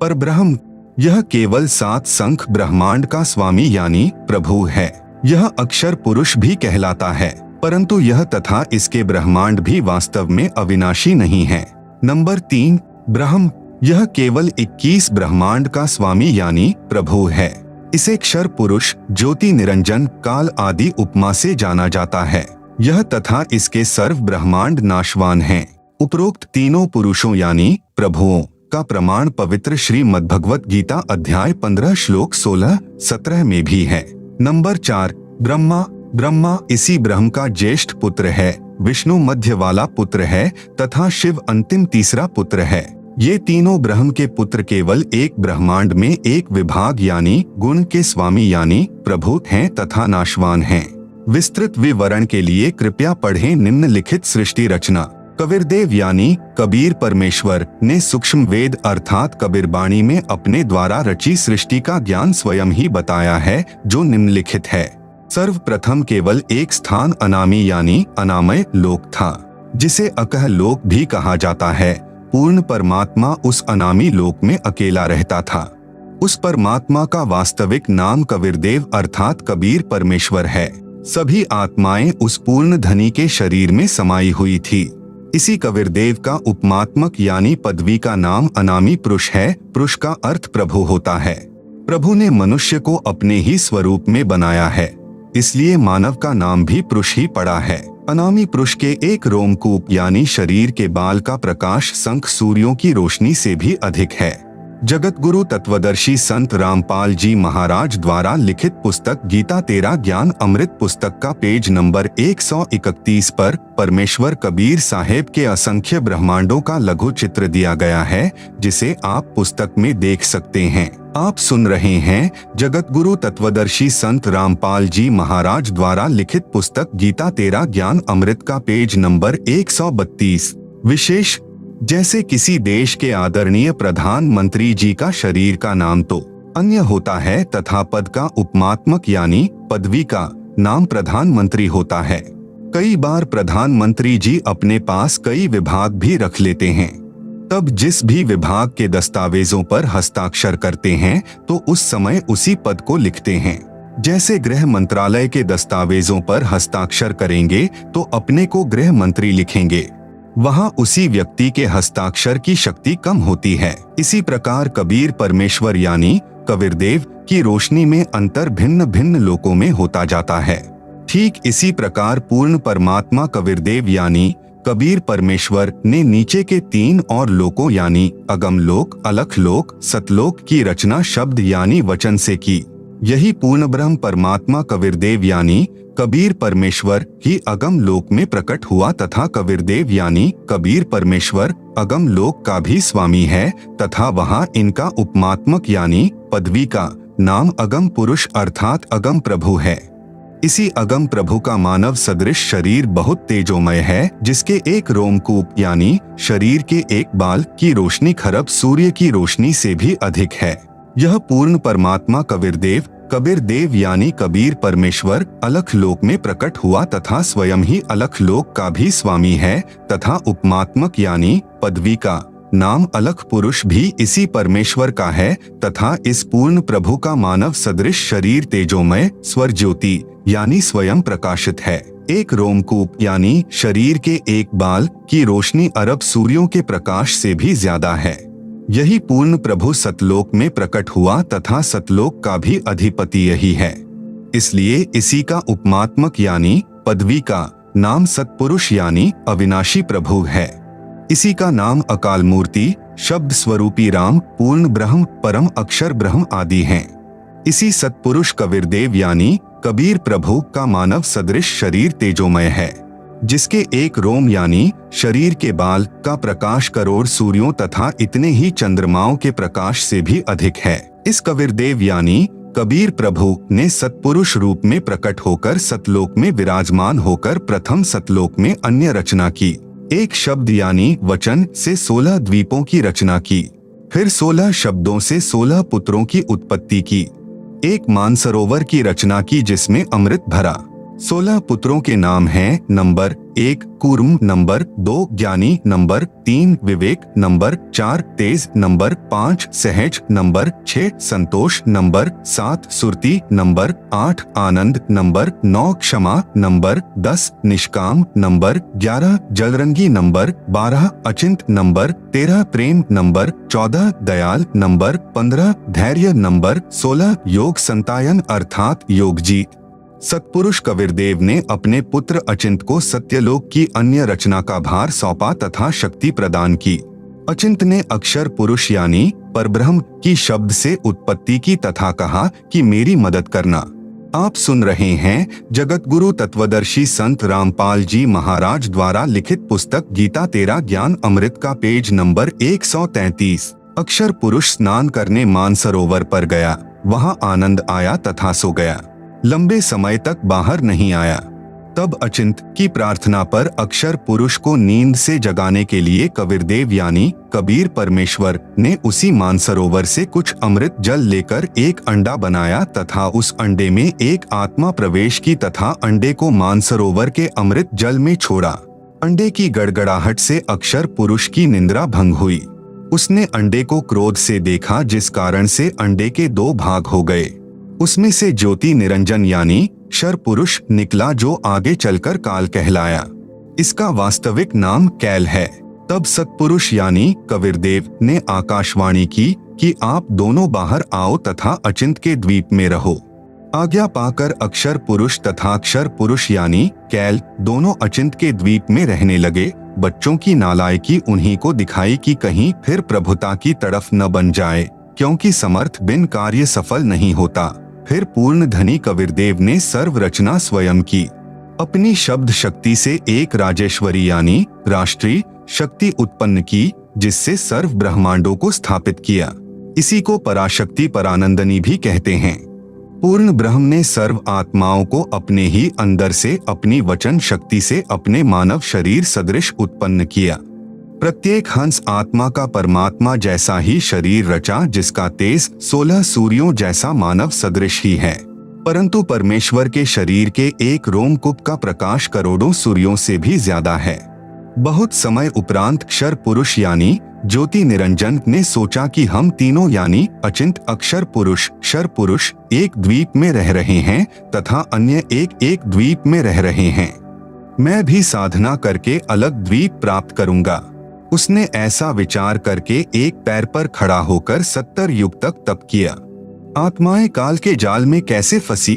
परब्रह्म। यह केवल 7 संख ब्रह्मांड का स्वामी यानी प्रभु है। यह अक्षर पुरुष भी कहलाता है, परंतु यह तथा इसके ब्रह्मांड भी वास्तव में अविनाशी नहीं है। नंबर 3 ब्रह्म। यह केवल 21 ब्रह्मांड का स्वामी यानी प्रभु है। इसे क्षर पुरुष, ज्योति निरंजन, काल आदि उपमा से जाना जाता है। यह तथा इसके सर्व ब्रह्मांड नाशवान हैं। उपरोक्त तीनों पुरुषों यानी प्रभुओं का प्रमाण पवित्र श्रीमद्भगवत गीता अध्याय 15 श्लोक 16-17 में भी है। नंबर 4 ब्रह्मा इसी ब्रह्म का ज्येष्ठ पुत्र है, विष्णु मध्य वाला पुत्र है तथा शिव अंतिम तीसरा पुत्र है। ये तीनों ब्रह्म के पुत्र केवल एक ब्रह्मांड में एक विभाग यानी गुण के स्वामी यानी प्रभु हैं तथा नाशवान हैं। विस्तृत विवरण के लिए कृपया पढ़ें निम्नलिखित सृष्टि रचना। कबीरदेव यानी कबीर परमेश्वर ने सूक्ष्म वेद अर्थात कबीरबाणी में अपने द्वारा रची सृष्टि का ज्ञान स्वयं ही बताया है, जो निम्नलिखित है। सर्वप्रथम केवल एक स्थान अनामी यानी अनामय लोक था, जिसे अकह लोक भी कहा जाता है। पूर्ण परमात्मा उस अनामी लोक में अकेला रहता था। उस परमात्मा का वास्तविक नाम कबीरदेव अर्थात कबीर परमेश्वर है। सभी आत्माएं उस पूर्ण धनी के शरीर में समाई हुई थी। इसी कबीरदेव का उपमात्मक यानी पदवी का नाम अनामी पुरुष है। पुरुष का अर्थ प्रभु होता है। प्रभु ने मनुष्य को अपने ही स्वरूप में बनाया है, इसलिए मानव का नाम भी पुरुष ही पड़ा है। अनामी पुरुष के एक रोमकूप यानी शरीर के बाल का प्रकाश शंख सूर्यों की रोशनी से भी अधिक है। जगत गुरु तत्वदर्शी संत रामपाल जी महाराज द्वारा लिखित पुस्तक गीता तेरा ज्ञान अमृत पुस्तक का पेज नंबर 131 पर परमेश्वर कबीर साहेब के असंख्य ब्रह्मांडों का लघु चित्र दिया गया है, जिसे आप पुस्तक में देख सकते हैं। आप सुन रहे हैं जगत गुरु तत्वदर्शी संत रामपाल जी महाराज द्वारा लिखित पुस्तक गीता तेरा ज्ञान अमृत का पेज नंबर 132। विशेष जैसे किसी देश के आदरणीय प्रधानमंत्री जी का शरीर का नाम तो अन्य होता है तथा पद का उपमात्मक यानी पदवी का नाम प्रधानमंत्री होता है। कई बार प्रधानमंत्री जी अपने पास कई विभाग भी रख लेते हैं। तब जिस भी विभाग के दस्तावेजों पर हस्ताक्षर करते हैं तो उस समय उसी पद को लिखते हैं। जैसे गृह मंत्रालय के दस्तावेजों पर हस्ताक्षर करेंगे तो अपने को गृह मंत्री लिखेंगे, वहां उसी व्यक्ति के हस्ताक्षर की शक्ति कम होती है। इसी प्रकार कबीर परमेश्वर यानी कबीरदेव की रोशनी में अंतर भिन्न भिन्न लोकों में होता जाता है। ठीक इसी प्रकार पूर्ण परमात्मा कबीरदेव यानी कबीर परमेश्वर ने नीचे के 3 और लोकों यानी अगम लोक, अलख लोक, सतलोक की रचना शब्द यानी वचन से की। यही पूर्ण ब्रह्म परमात्मा कबीरदेव यानी कबीर परमेश्वर ही अगम लोक में प्रकट हुआ तथा कबीरदेव यानी कबीर परमेश्वर अगम लोक का भी स्वामी है तथा वहां इनका उपमात्मक यानी पदवी का नाम अगम पुरुष अर्थात अगम प्रभु है। इसी अगम प्रभु का मानव सदृश शरीर बहुत तेजोमय है, जिसके एक रोमकूप यानी शरीर के एक बाल की रोशनी खरब सूर्य की रोशनी से भी अधिक है। यह पूर्ण परमात्मा कबीरदेव यानी कबीर परमेश्वर अलख लोक में प्रकट हुआ तथा स्वयं ही अलख लोक का भी स्वामी है तथा उपमात्मक यानी पदवी का नाम अलख पुरुष भी इसी परमेश्वर का है तथा इस पूर्ण प्रभु का मानव सदृश शरीर तेजोमय स्वर ज्योति यानी स्वयं प्रकाशित है। एक रोमकूप यानी शरीर के एक बाल की रोशनी अरब सूर्यों के प्रकाश से भी ज्यादा है। यही पूर्ण प्रभु सतलोक में प्रकट हुआ तथा सतलोक का भी अधिपति यही है, इसलिए इसी का उपमात्मक यानी पदवी का नाम सतपुरुष यानी अविनाशी प्रभु है। इसी का नाम अकाल मूर्ति, शब्द स्वरूपी राम, पूर्ण ब्रह्म, परम अक्षर ब्रह्म आदि हैं। इसी सतपुरुष कबीरदेव यानी कबीर प्रभु का मानव सदृश शरीर तेजोमय है, जिसके एक रोम यानी शरीर के बाल का प्रकाश करोड़ सूर्यों तथा इतने ही चंद्रमाओं के प्रकाश से भी अधिक है। इस कबीरदेव यानी कबीर प्रभु ने सतपुरुष रूप में प्रकट होकर सतलोक में विराजमान होकर प्रथम सतलोक में अन्य रचना की। एक शब्द यानी वचन से 16 द्वीपों की रचना की, फिर 16 शब्दों से 16 पुत्रों की उत्पत्ति की। एक मानसरोवर की रचना की जिसमें अमृत भरा। 16 पुत्रों के नाम हैं नंबर 1 कूर्म, नंबर 2 ज्ञानी, नंबर 3 विवेक, नंबर 4 तेज, नंबर 5 सहज, नंबर 6 संतोष, नंबर 7 सुरती, नंबर 8 आनंद, नंबर 9 क्षमा, नंबर 10 निष्काम, नंबर 11 जलरंगी, नंबर 12 अचिंत, नंबर 13 प्रेम, नंबर 14 दयाल, नंबर 15 धैर्य, नंबर 16 योग संतायन अर्थात योगजीत। सतपुरुष कबीरदेव ने अपने पुत्र अचिंत को सत्यलोक की अन्य रचना का भार सौंपा तथा शक्ति प्रदान की। अचिंत ने अक्षर पुरुष यानी परब्रह्म की शब्द से उत्पत्ति की तथा कहा कि मेरी मदद करना। आप सुन रहे हैं जगत गुरु तत्वदर्शी संत रामपाल जी महाराज द्वारा लिखित पुस्तक गीता तेरा ज्ञान अमृत का पेज नंबर 133। अक्षर पुरुष स्नान करने मानसरोवर पर गया, वहां आनंद आया तथा सो गया। लंबे समय तक बाहर नहीं आया। तब अचिंत की प्रार्थना पर अक्षर पुरुष को नींद से जगाने के लिए कबीरदेव यानी कबीर परमेश्वर ने उसी मानसरोवर से कुछ अमृत जल लेकर एक अंडा बनाया तथा उस अंडे में एक आत्मा प्रवेश की तथा अंडे को मानसरोवर के अमृत जल में छोड़ा। अंडे की गड़गड़ाहट से अक्षर पुरुष की निंद्रा भंग हुई। उसने अंडे को क्रोध से देखा, जिस कारण से अंडे के 2 भाग हो गए। उसमें से ज्योति निरंजन यानी क्षर पुरुष निकला, जो आगे चलकर काल कहलाया। इसका वास्तविक नाम कैल है। तब सत्पुरुष यानी कबीरदेव ने आकाशवाणी की कि आप दोनों बाहर आओ तथा अचिंत के द्वीप में रहो। आज्ञा पाकर अक्षर पुरुष तथा क्षर पुरुष यानी कैल दोनों अचिंत के द्वीप में रहने लगे। बच्चों की नालायकी उन्हीं को दिखाई कि कहीं फिर प्रभुता की तरफ न बन जाए, क्योंकि समर्थ बिन कार्य सफल नहीं होता। फिर पूर्ण धनी कबीरदेव ने सर्व रचना स्वयं की। अपनी शब्द शक्ति से एक राजेश्वरी यानी राष्ट्रीय शक्ति उत्पन्न की, जिससे सर्व ब्रह्मांडों को स्थापित किया। इसी को पराशक्ति परानंदनी भी कहते हैं। पूर्ण ब्रह्म ने सर्व आत्माओं को अपने ही अंदर से अपनी वचन शक्ति से अपने मानव शरीर सदृश उत्पन्न किया। प्रत्येक हंस आत्मा का परमात्मा जैसा ही शरीर रचा, जिसका तेज 16 सूर्यों जैसा मानव सदृश ही है। परंतु परमेश्वर के शरीर के एक रोमकूप का प्रकाश करोड़ों सूर्यों से भी ज्यादा है। बहुत समय उपरांत क्षर पुरुष यानी ज्योति निरंजन ने सोचा कि हम तीनों यानी अचिंत अक्षर पुरुष क्षर पुरुष एक द्वीप में रह रहे हैं तथा अन्य एक द्वीप में रह रहे हैं। मैं भी साधना करके अलग द्वीप प्राप्त करूंगा। उसने ऐसा विचार करके एक पैर पर खड़ा होकर 70 युग तक तप किया। आत्माएं काल के जाल में कैसे फंसी?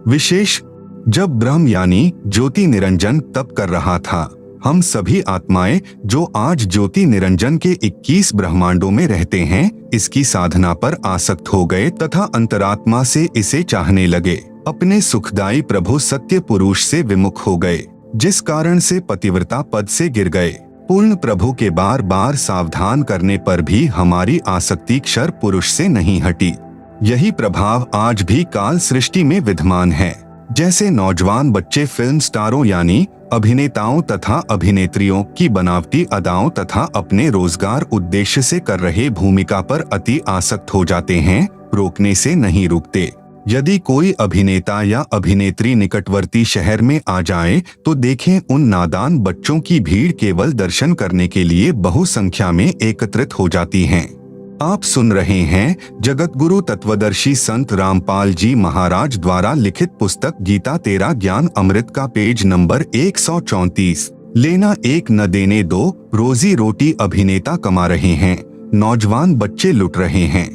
विशेष जब ब्रह्म यानी ज्योति निरंजन तप कर रहा था, हम सभी आत्माएं जो आज ज्योति निरंजन के 21 ब्रह्मांडों में रहते हैं, इसकी साधना पर आसक्त हो गए तथा अंतरात्मा से इसे चाहने लगे। अपने सुखदायी प्रभु सत्य पुरुष से विमुख हो गए, जिस कारण से पतिव्रता पद से गिर गए। पूर्ण प्रभु के बार बार सावधान करने पर भी हमारी आसक्ति क्षर पुरुष से नहीं हटी। यही प्रभाव आज भी काल सृष्टि में विद्यमान है। जैसे नौजवान बच्चे फिल्म स्टारों यानी अभिनेताओं तथा अभिनेत्रियों की बनावटी अदाओं तथा अपने रोजगार उद्देश्य से कर रहे भूमिका पर अति आसक्त हो जाते हैं, रोकने से नहीं रुकते। यदि कोई अभिनेता या अभिनेत्री निकटवर्ती शहर में आ जाए तो देखें उन नादान बच्चों की भीड़ केवल दर्शन करने के लिए बहुसंख्या में एकत्रित हो जाती हैं। आप सुन रहे हैं जगत गुरु तत्वदर्शी संत रामपाल जी महाराज द्वारा लिखित पुस्तक गीता तेरा ज्ञान अमृत का पेज नंबर 134। लेना एक न देने दो, रोजी रोटी अभिनेता कमा रहे हैं, नौजवान बच्चे लुट रहे हैं।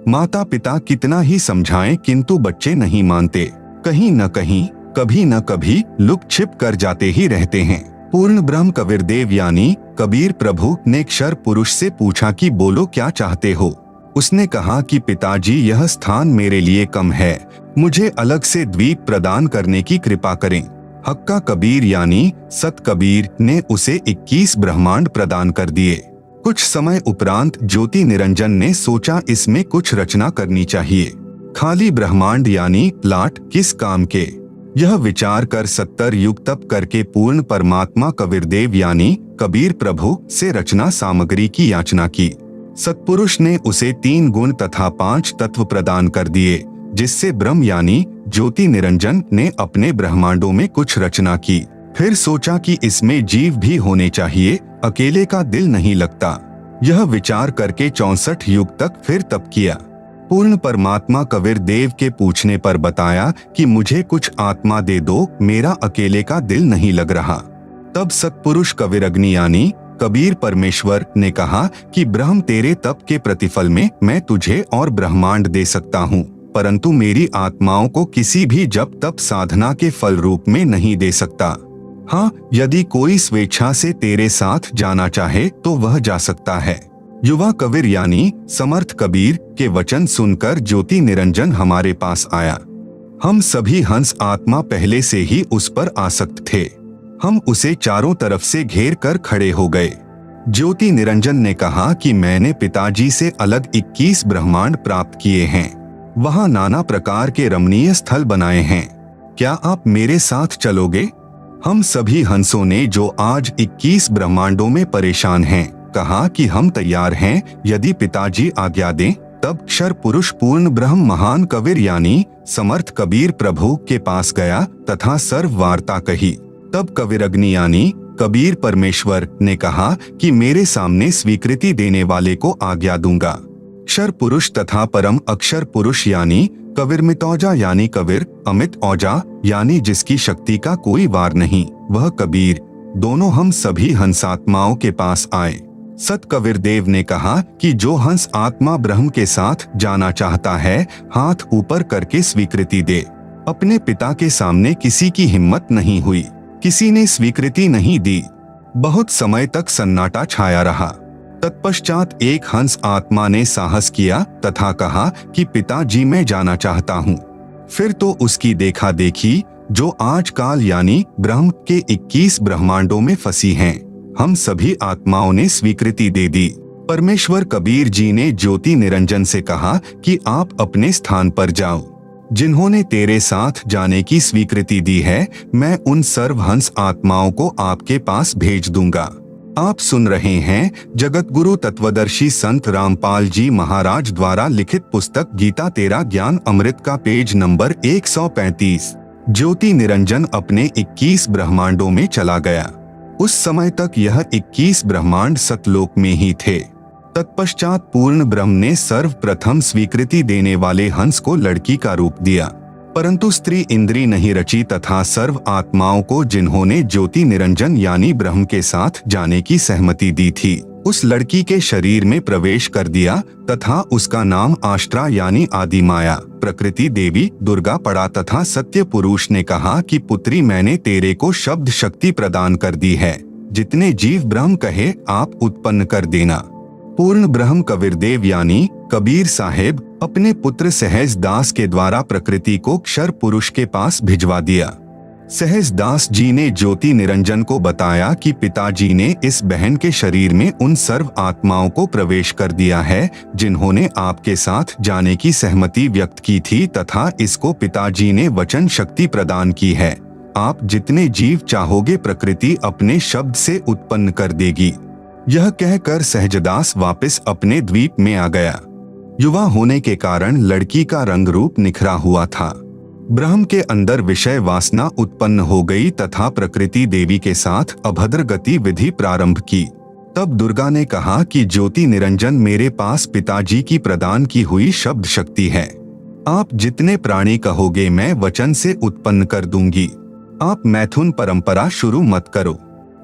माता पिता कितना ही समझाएं किंतु बच्चे नहीं मानते। कहीं न कहीं कभी न कभी लुक छिप कर जाते ही रहते हैं। पूर्ण ब्रह्म कबीरदेव यानी कबीर प्रभु ने क्षर पुरुष से पूछा कि बोलो क्या चाहते हो। उसने कहा कि पिताजी यह स्थान मेरे लिए कम है, मुझे अलग से द्वीप प्रदान करने की कृपा करें। हक्का कबीर यानी सत कबीर ने उसे 21 ब्रह्मांड प्रदान कर दिए। कुछ समय उपरांत ज्योति निरंजन ने सोचा इसमें कुछ रचना करनी चाहिए। खाली ब्रह्मांड यानी प्लाट किस काम के? यह विचार कर 70 युग तप करके पूर्ण परमात्मा कबीरदेव यानी कबीर प्रभु से रचना सामग्री की याचना की। सत्पुरुष ने उसे 3 गुण तथा 5 तत्व प्रदान कर दिए, जिससे ब्रह्म यानी ज्योति निरंजन ने अपने ब्रह्मांडों में कुछ रचना की। फिर सोचा कि इसमें जीव भी होने चाहिए, अकेले का दिल नहीं लगता। यह विचार करके 64 युग तक फिर तप किया। पूर्ण परमात्मा कबीरदेव के पूछने पर बताया कि मुझे कुछ आत्मा दे दो, मेरा अकेले का दिल नहीं लग रहा। तब सत्पुरुष कबीरअग्नि यानी कबीर परमेश्वर ने कहा कि ब्रह्म तेरे तप के प्रतिफल में मैं तुझे और ब्रह्मांड दे सकता हूँ, परंतु मेरी आत्माओं को किसी भी जप तप साधना के फल रूप में नहीं दे सकता। हाँ, यदि कोई स्वेच्छा से तेरे साथ जाना चाहे तो वह जा सकता है। युवा कबीर यानी समर्थ कबीर के वचन सुनकर ज्योति निरंजन हमारे पास आया। हम सभी हंस आत्मा पहले से ही उस पर आसक्त थे। हम उसे चारों तरफ से घेर कर खड़े हो गए। ज्योति निरंजन ने कहा कि मैंने पिताजी से अलग 21 ब्रह्मांड प्राप्त किए हैं। वहां नाना प्रकार के रमणीय स्थल बनाए हैं। क्या आप मेरे साथ चलोगे? हम सभी हंसों ने, जो आज 21 ब्रह्मांडों में परेशान हैं, कहा कि हम तैयार हैं, यदि पिताजी आज्ञा दें। तब क्षर पुरुष पूर्ण ब्रह्म महान कबीर यानी समर्थ कबीर प्रभु के पास गया तथा सर्व वार्ता कही। तब कबीरग्नि यानी कबीर परमेश्वर ने कहा कि मेरे सामने स्वीकृति देने वाले को आज्ञा दूंगा। क्षर पुरुष तथा परम अक्षर पुरुष यानी कबीर मितौजा यानी कबीर अमित औजा यानी जिसकी शक्ति का कोई वार नहीं, वह कबीर, दोनों हम सभी हंसात्माओं के पास आए। सत कबीर देव ने कहा कि जो हंस आत्मा ब्रह्म के साथ जाना चाहता है, हाथ ऊपर करके स्वीकृति दे। अपने पिता के सामने किसी की हिम्मत नहीं हुई, किसी ने स्वीकृति नहीं दी। बहुत समय तक सन्नाटा छाया रहा। तत्पश्चात एक हंस आत्मा ने साहस किया तथा कहा कि पिताजी मैं जाना चाहता हूँ। फिर तो उसकी देखा देखी, जो आज काल यानी ब्रह्म के 21 ब्रह्मांडों में फंसी हैं, हम सभी आत्माओं ने स्वीकृति दे दी। परमेश्वर कबीर जी ने ज्योति निरंजन से कहा कि आप अपने स्थान पर जाओ। जिन्होंने तेरे साथ जाने की स्वीकृति दी है, मैं उन सर्व हंस आत्माओं को आपके पास भेज दूंगा। आप सुन रहे हैं जगत गुरु तत्वदर्शी संत रामपाल जी महाराज द्वारा लिखित पुस्तक गीता तेरा ज्ञान अमृत का पेज नंबर 135। ज्योति निरंजन अपने 21 ब्रह्मांडों में चला गया। उस समय तक यह 21 ब्रह्मांड सतलोक में ही थे। तत्पश्चात पूर्ण ब्रह्म ने सर्वप्रथम स्वीकृति देने वाले हंस को लड़की का रूप दिया, परंतु स्त्री इंद्री नहीं रची तथा सर्व आत्माओं को, जिन्होंने ज्योति निरंजन यानी ब्रह्म के साथ जाने की सहमति दी थी, उस लड़की के शरीर में प्रवेश कर दिया तथा उसका नाम आष्ट्रा यानी आदि माया प्रकृति देवी दुर्गा पड़ा तथा सत्य पुरुष ने कहा कि पुत्री, मैंने तेरे को शब्द शक्ति प्रदान कर दी है। जितने जीव ब्रह्म कहे आप उत्पन्न कर देना। पूर्ण ब्रह्म कबीर देव यानी कबीर साहेब अपने पुत्र सहज दास के द्वारा प्रकृति को क्षर पुरुष के पास भिजवा दिया। सहज दास जी ने ज्योति निरंजन को बताया कि पिताजी ने इस बहन के शरीर में उन सर्व आत्माओं को प्रवेश कर दिया है, जिन्होंने आपके साथ जाने की सहमति व्यक्त की थी तथा इसको पिताजी ने वचन शक्ति प्रदान की है। आप जितने जीव चाहोगे प्रकृति अपने शब्द से उत्पन्न कर देगी। यह कहकर सहजदास वापस अपने द्वीप में आ गया। युवा होने के कारण लड़की का रंग रूप निखरा हुआ था। ब्रह्म के अंदर विषय वासना उत्पन्न हो गई तथा प्रकृति देवी के साथ अभद्र गतिविधि प्रारंभ की। तब दुर्गा ने कहा कि ज्योति निरंजन, मेरे पास पिताजी की प्रदान की हुई शब्द शक्ति है। आप जितने प्राणी कहोगे मैं वचन से उत्पन्न कर दूंगी। आप मैथुन परंपरा शुरू मत करो।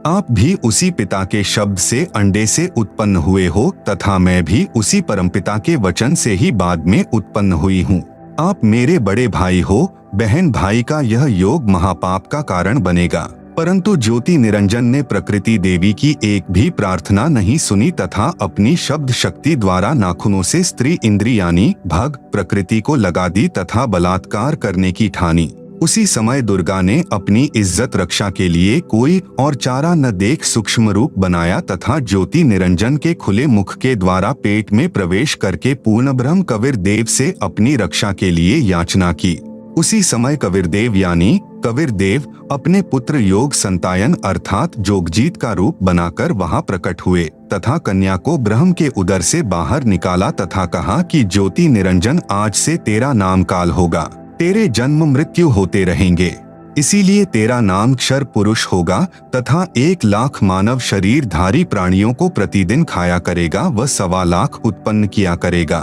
आप भी उसी पिता के शब्द से अंडे से उत्पन्न हुए हो तथा मैं भी उसी परमपिता के वचन से ही बाद में उत्पन्न हुई हूँ। आप मेरे बड़े भाई हो, बहन भाई का यह योग महापाप का कारण बनेगा। परंतु ज्योति निरंजन ने प्रकृति देवी की एक भी प्रार्थना नहीं सुनी तथा अपनी शब्द शक्ति द्वारा नाखूनों से स्त्री इंद्री यानी भग प्रकृति को लगा दी तथा बलात्कार करने की ठानी। उसी समय दुर्गा ने अपनी इज्जत रक्षा के लिए कोई और चारा न देख सूक्ष्म रूप बनाया तथा ज्योति निरंजन के खुले मुख के द्वारा पेट में प्रवेश करके पूर्ण ब्रह्म कबीर देव से अपनी रक्षा के लिए याचना की। उसी समय कबीर देव यानी कबीर देव अपने पुत्र योग संतायन अर्थात जोगजीत का रूप बनाकर वहां प्रकट हुए तथा कन्या को ब्रह्म के उदर से बाहर निकाला तथा कहा कि ज्योति निरंजन, आज से तेरा नाम काल होगा। तेरे जन्म मृत्यु होते रहेंगे, इसीलिए तेरा नाम क्षर पुरुष होगा तथा 1 लाख मानव शरीरधारी प्राणियों को प्रतिदिन खाया करेगा व 1.25 लाख उत्पन्न किया करेगा।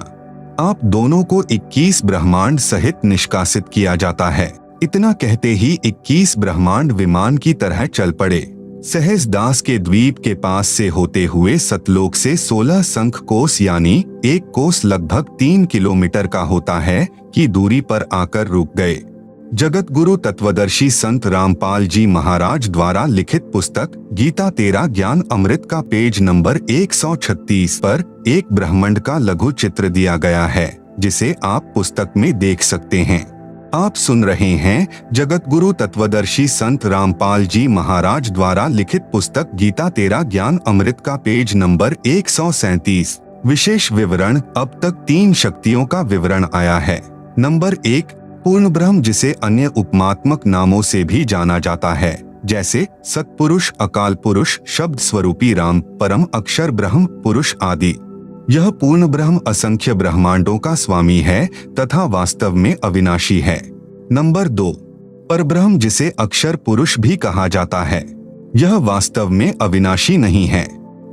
आप दोनों को 21 ब्रह्मांड सहित निष्कासित किया जाता है। इतना कहते ही 21 ब्रह्मांड विमान की तरह चल पड़े। सहज दास के द्वीप के पास से होते हुए सतलोक से 16 संख कोस यानी 1 कोस लगभग 3 किलोमीटर का होता है की दूरी पर आकर रुक गए। जगत गुरु तत्वदर्शी संत रामपाल जी महाराज द्वारा लिखित पुस्तक गीता तेरा ज्ञान अमृत का पेज नंबर 136 पर एक ब्रह्मांड का लघु चित्र दिया गया है, जिसे आप पुस्तक में देख सकते हैं। आप सुन रहे हैं जगत गुरु तत्वदर्शी संत रामपाल जी महाराज द्वारा लिखित पुस्तक गीता तेरा ज्ञान अमृत का पेज नंबर 137। विशेष विवरण। अब तक 3 शक्तियों का विवरण आया है। नंबर 1, पूर्ण ब्रह्म, जिसे अन्य उपमात्मक नामों से भी जाना जाता है, जैसे सत्पुरुष, अकाल पुरुष, शब्द स्वरूपी राम, परम अक्षर ब्रह्म पुरुष आदि। यह पूर्ण ब्रह्म असंख्य ब्रह्मांडों का स्वामी है तथा वास्तव में अविनाशी है। नंबर 2, परब्रह्म, जिसे अक्षर पुरुष भी कहा जाता है, यह वास्तव में अविनाशी नहीं है।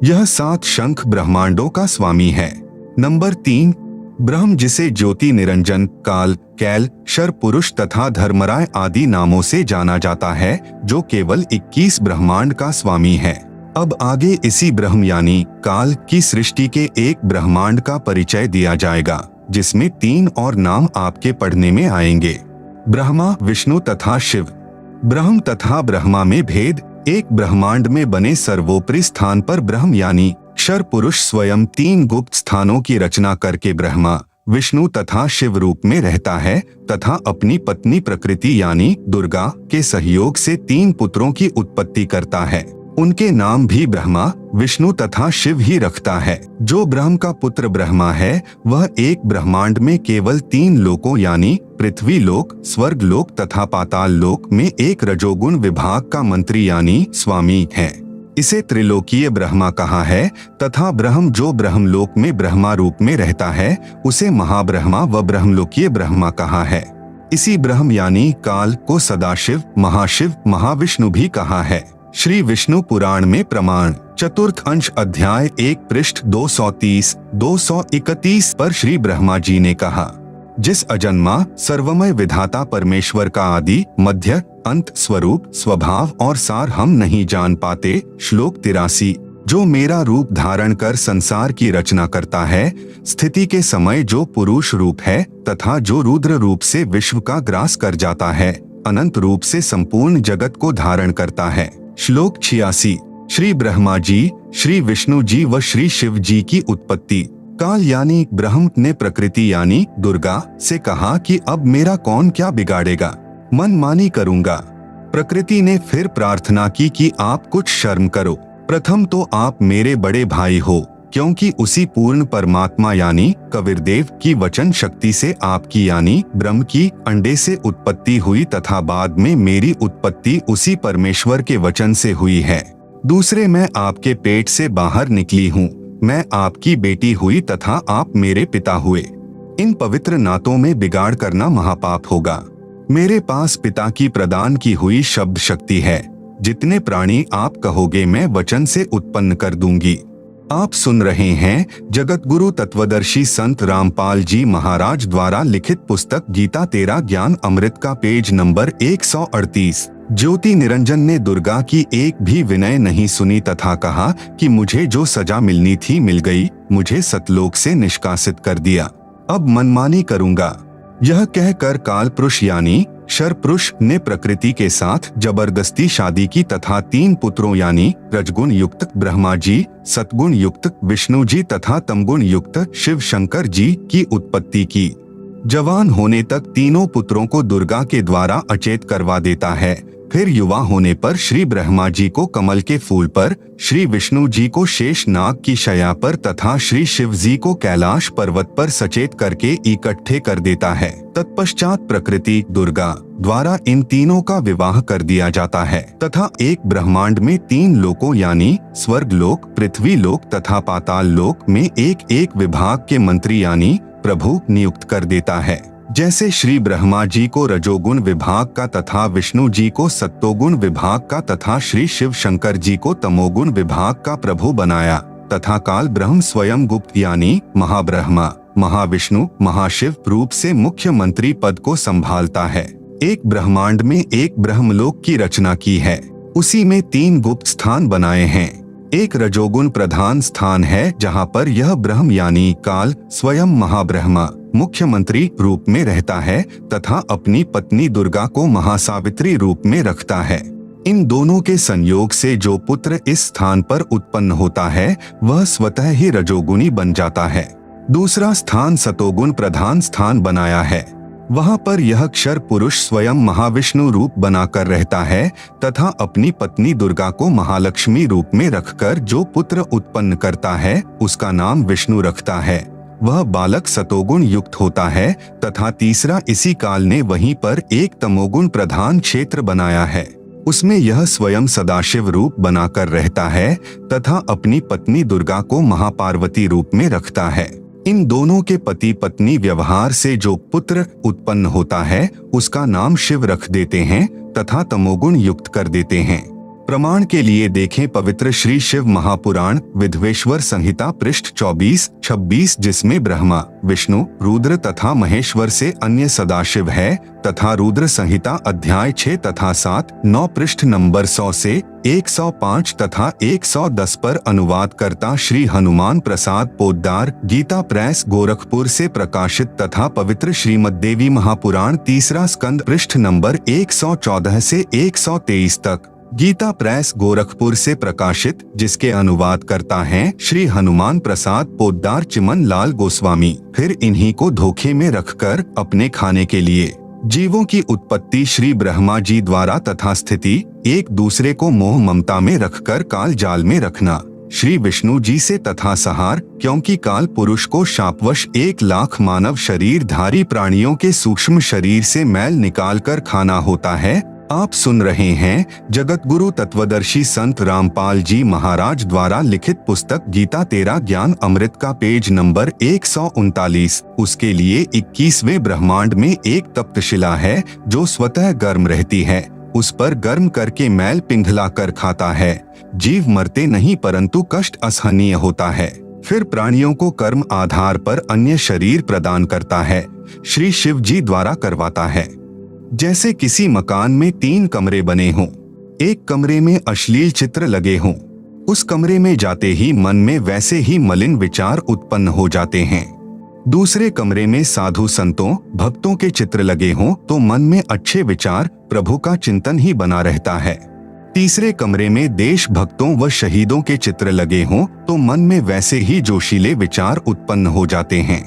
यह 7 शंख ब्रह्मांडों का स्वामी है। नंबर 3, ब्रह्म, जिसे ज्योति निरंजन, काल, कैल, शर पुरुष तथा धर्मराय आदि नामों से जाना जाता है, जो केवल 21 ब्रह्मांड का स्वामी है। अब आगे इसी ब्रह्म यानी काल की सृष्टि के एक ब्रह्मांड का परिचय दिया जाएगा, जिसमें 3 और नाम आपके पढ़ने में आएंगे: ब्रह्मा, विष्णु तथा शिव। ब्रह्म तथा ब्रह्मा में भेद। एक ब्रह्मांड में बने सर्वोपरि स्थान पर ब्रह्म यानी अक्षर पुरुष स्वयं 3 गुप्त स्थानों की रचना करके ब्रह्मा, विष्णु तथा शिव रूप में रहता है तथा अपनी पत्नी प्रकृति यानी दुर्गा के सहयोग से 3 पुत्रों की उत्पत्ति करता है। उनके नाम भी ब्रह्मा, विष्णु तथा शिव ही रखता है। जो ब्रह्म का पुत्र ब्रह्मा है, वह एक ब्रह्मांड में केवल 3 लोकों यानी पृथ्वी लोक, स्वर्ग लोक तथा पाताल लोक में एक रजोगुण विभाग का मंत्री यानी स्वामी है। इसे त्रिलोकीय ब्रह्मा कहा है तथा ब्रह्म, जो ब्रह्मलोक में ब्रह्मा रूप में रहता है, उसे महाब्रह्मा व ब्रह्मलोकीय ब्रह्मा कहा है। इसी ब्रह्म यानी काल को सदाशिव, महाशिव, महाविष्णु भी कहा है। श्री विष्णु पुराण में प्रमाण चतुर्थ अंश अध्याय 1 पृष्ठ 230-231 पर श्री ब्रह्मा जी ने कहा, जिस अजन्मा सर्वमय विधाता परमेश्वर का आदि, मध्य, अंत, स्वरूप, स्वभाव और सार हम नहीं जान पाते। श्लोक 83। जो मेरा रूप धारण कर संसार की रचना करता है, स्थिति के समय जो पुरुष रूप है तथा जो रुद्र रूप से विश्व का ग्रास कर जाता है, अनंत रूप से संपूर्ण जगत को धारण करता है। श्लोक 86। श्री ब्रह्मा जी, श्री विष्णु जी व श्री शिव जी की उत्पत्ति। काल यानी ब्रह्म ने प्रकृति यानी दुर्गा से कहा कि अब मेरा कौन क्या बिगाड़ेगा, मनमानी करूंगा। प्रकृति ने फिर प्रार्थना की कि आप कुछ शर्म करो, प्रथम तो आप मेरे बड़े भाई हो, क्योंकि उसी पूर्ण परमात्मा यानी कबीरदेव की वचन शक्ति से आपकी यानी ब्रह्म की अंडे से उत्पत्ति हुई तथा बाद में मेरी उत्पत्ति उसी परमेश्वर के वचन से हुई है। दूसरे, मैं आपके पेट से बाहर निकली हूँ, मैं आपकी बेटी हुई तथा आप मेरे पिता हुए। इन पवित्र नातों में बिगाड़ करना महापाप होगा। मेरे पास पिता की प्रदान की हुई शब्द शक्ति है। जितने प्राणी आप कहोगे मैं वचन से उत्पन्न कर दूंगी। आप सुन रहे हैं जगत गुरु तत्वदर्शी संत रामपाल जी महाराज द्वारा लिखित पुस्तक गीता तेरा ज्ञान अमृत का पेज नंबर 138। ज्योति निरंजन ने दुर्गा की एक भी विनय नहीं सुनी तथा कहा कि मुझे जो सजा मिलनी थी मिल गई, मुझे सतलोक से निष्कासित कर दिया, अब मनमानी करूंगा। यह कहकर काल पुरुष यानी शर पुरुष ने प्रकृति के साथ जबरदस्ती शादी की तथा 3 पुत्रों यानी रजगुण युक्त ब्रह्मा जी, सतगुण युक्त विष्णु जी तथा तमगुण युक्त शिव शंकर जी की उत्पत्ति की। जवान होने तक तीनों पुत्रों को दुर्गा के द्वारा अचेत करवा देता है। फिर युवा होने पर श्री ब्रह्मा जी को कमल के फूल पर, श्री विष्णु जी को शेष नाग की शया पर तथा श्री शिव जी को कैलाश पर्वत पर सचेत करके इकट्ठे कर देता है। तत्पश्चात प्रकृति दुर्गा द्वारा इन तीनों का विवाह कर दिया जाता है तथा एक ब्रह्मांड में 3 लोकों यानी स्वर्ग लोक, पृथ्वी लोक तथा पाताल लोक में एक एक विभाग के मंत्री यानी प्रभु नियुक्त कर देता है। जैसे श्री ब्रह्मा जी को रजोगुण विभाग का तथा विष्णु जी को सत्तोगुण विभाग का तथा श्री शिव शंकर जी को तमोगुण विभाग का प्रभु बनाया तथा काल ब्रह्म स्वयं गुप्त यानी महाब्रह्मा, महाविष्णु, महाशिव रूप से मुख्य मंत्री पद को संभालता है। एक ब्रह्मांड में एक ब्रह्मलोक की रचना की है, उसी में 3 गुप्त स्थान बनाए हैं। एक रजोगुण प्रधान स्थान है जहाँ पर यह ब्रह्म यानी काल स्वयं महाब्रह्मा मुख्यमंत्री रूप में रहता है तथा अपनी पत्नी दुर्गा को महासावित्री रूप में रखता है। इन दोनों के संयोग से जो पुत्र इस स्थान पर उत्पन्न होता है वह स्वतः ही रजोगुणी बन जाता है। दूसरा स्थान सतोगुण प्रधान स्थान बनाया है। वहाँ पर यह क्षर पुरुष स्वयं महाविष्णु रूप बनाकर रहता है तथा अपनी पत्नी दुर्गा को महालक्ष्मी रूप में रखकर जो पुत्र उत्पन्न करता है उसका नाम विष्णु रखता है। वह बालक सतोगुण युक्त होता है तथा तीसरा इसी काल ने वहीं पर एक तमोगुण प्रधान क्षेत्र बनाया है, उसमें यह स्वयं सदाशिव रूप बनाकर रहता है तथा अपनी पत्नी दुर्गा को महापार्वती रूप में रखता है। इन दोनों के पति पत्नी व्यवहार से जो पुत्र उत्पन्न होता है उसका नाम शिव रख देते हैं तथा तमोगुण युक्त कर देते हैं। प्रमाण के लिए देखें पवित्र श्री शिव महापुराण विधवेश्वर संहिता पृष्ठ 24-26, जिसमें ब्रह्मा, विष्णु, रुद्र तथा महेश्वर से अन्य सदाशिव है तथा रुद्र संहिता अध्याय 6 तथा 7-9 पृष्ठ नंबर 100 से 105 तथा 110 पर अनुवाद करता श्री हनुमान प्रसाद पोद्दार, गीता प्रेस गोरखपुर से प्रकाशित तथा पवित्र श्रीमद् देवी महापुराण तीसरा स्कंद पृष्ठ नंबर 114 से 123 तक, गीता प्रेस गोरखपुर से प्रकाशित, जिसके अनुवाद करता हैं श्री हनुमान प्रसाद पोद्दार चिमन लाल गोस्वामी। फिर इन्हीं को धोखे में रखकर अपने खाने के लिए जीवों की उत्पत्ति श्री ब्रह्मा जी द्वारा तथा स्थिति एक दूसरे को मोह ममता में रखकर काल जाल में रखना श्री विष्णु जी से तथा सहार, क्योंकि काल पुरुष को शापवश 1,00,000 मानव शरीर धारी प्राणियों के सूक्ष्म शरीर से मैल निकालकर खाना होता है। आप सुन रहे हैं जगत गुरु तत्वदर्शी संत रामपाल जी महाराज द्वारा लिखित पुस्तक गीता तेरा ज्ञान अमृत का पेज नंबर 139। उसके लिए 21वें ब्रह्मांड में एक तप्तशिला है जो स्वतः गर्म रहती है, उस पर गर्म करके मैल पिघला कर खाता है। जीव मरते नहीं परंतु कष्ट असहनीय होता है। फिर प्राणियों को कर्म आधार पर अन्य शरीर प्रदान करता है, श्री शिव जी द्वारा करवाता है। जैसे किसी मकान में 3 कमरे बने हों, एक कमरे में अश्लील चित्र लगे हों, उस कमरे में जाते ही मन में वैसे ही मलिन विचार उत्पन्न हो जाते हैं। दूसरे कमरे में साधु संतों भक्तों के चित्र लगे हों तो मन में अच्छे विचार प्रभु का चिंतन ही बना रहता है। तीसरे कमरे में देश भक्तों व शहीदों के चित्र लगे हों तो मन में वैसे ही जोशीले विचार उत्पन्न हो जाते हैं।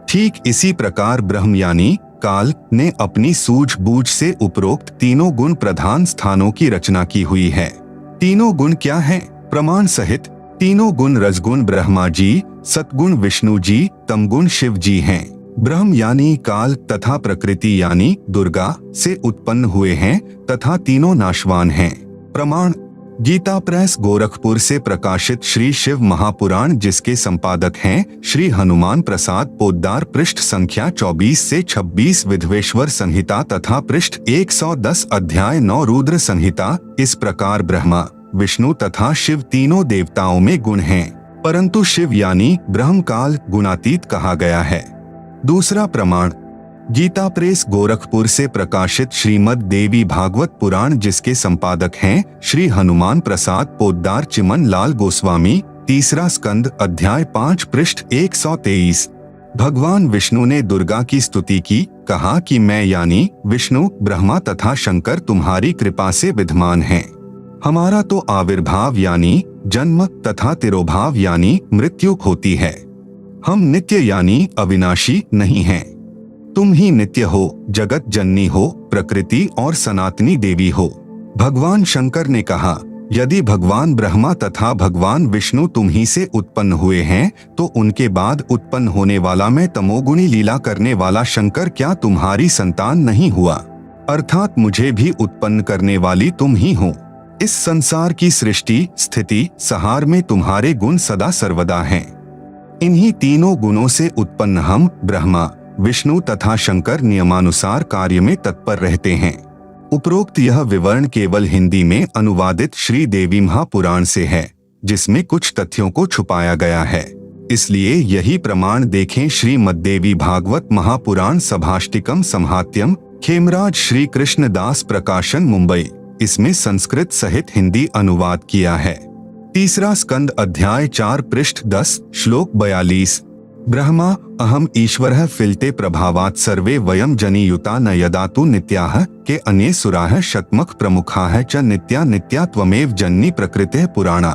ठीक इसी प्रकार ब्रह्म यानी काल ने अपनी सूझबूझ से उपरोक्त तीनों गुण प्रधान स्थानों की रचना की हुई है। तीनों गुण क्या हैं? प्रमाण सहित तीनों गुण रजगुण ब्रह्मा जी, सतगुण विष्णु जी, तमगुण शिव जी हैं। ब्रह्म यानी काल तथा प्रकृति यानी दुर्गा से उत्पन्न हुए हैं तथा तीनों नाशवान हैं। प्रमाण गीता प्रेस गोरखपुर से प्रकाशित श्री शिव महापुराण, जिसके संपादक हैं श्री हनुमान प्रसाद पोद्दार, पृष्ठ संख्या 24 से 26 विधवेश्वर संहिता तथा पृष्ठ 110 अध्याय 9 रुद्र संहिता। इस प्रकार ब्रह्मा, विष्णु तथा शिव तीनों देवताओं में गुण हैं, परंतु शिव यानी ब्रह्म काल गुणातीत कहा गया है। दूसरा प्रमाण गीता प्रेस गोरखपुर से प्रकाशित श्रीमद् देवी भागवत पुराण, जिसके संपादक हैं श्री हनुमान प्रसाद पोद्दार चिमन लाल गोस्वामी, तीसरा स्कंद अध्याय 5 पृष्ठ 123। भगवान विष्णु ने दुर्गा की स्तुति की, कहा कि मैं यानी विष्णु, ब्रह्मा तथा शंकर तुम्हारी कृपा से विद्यमान हैं। हमारा तो आविर्भाव यानी जन्म तथा तिरोभाव यानी मृत्यु होती है। हम नित्य यानी अविनाशी नहीं हैं। तुम ही नित्य हो, जगत जननी हो, प्रकृति और सनातनी देवी हो। भगवान शंकर ने कहा, यदि भगवान ब्रह्मा तथा भगवान विष्णु तुम ही से उत्पन्न हुए हैं तो उनके बाद उत्पन्न होने वाला मैं तमोगुणी लीला करने वाला शंकर क्या तुम्हारी संतान नहीं हुआ? अर्थात मुझे भी उत्पन्न करने वाली तुम ही हो। इस संसार की सृष्टि स्थिति संहार में तुम्हारे गुण सदा सर्वदा हैं। इन्हीं तीनों गुणों से उत्पन्न हम ब्रह्मा, विष्णु तथा शंकर नियमानुसार कार्य में तत्पर रहते हैं। उपरोक्त यह विवरण केवल हिंदी में अनुवादित श्री देवी महापुराण से है, जिसमें कुछ तथ्यों को छुपाया गया है। इसलिए यही प्रमाण देखें श्रीमद् देवी भागवत महापुराण सभाष्टिकम संहात्यम, खेमराज श्री कृष्णदास प्रकाशन मुंबई। इसमें संस्कृत सहित हिंदी अनुवाद किया है। तीसरा स्कंद अध्याय 4 पृष्ठ 10 श्लोक 42। ब्रह्मा अहम ईश्वरः फिलते प्रभावात् सर्वे वयम जनियुता न यदा तु नित्याः के अन्ये सुराः शतमख प्रमुखाः च नित्या नित्या त्वमेव जननी प्रकृतिः पुराणा।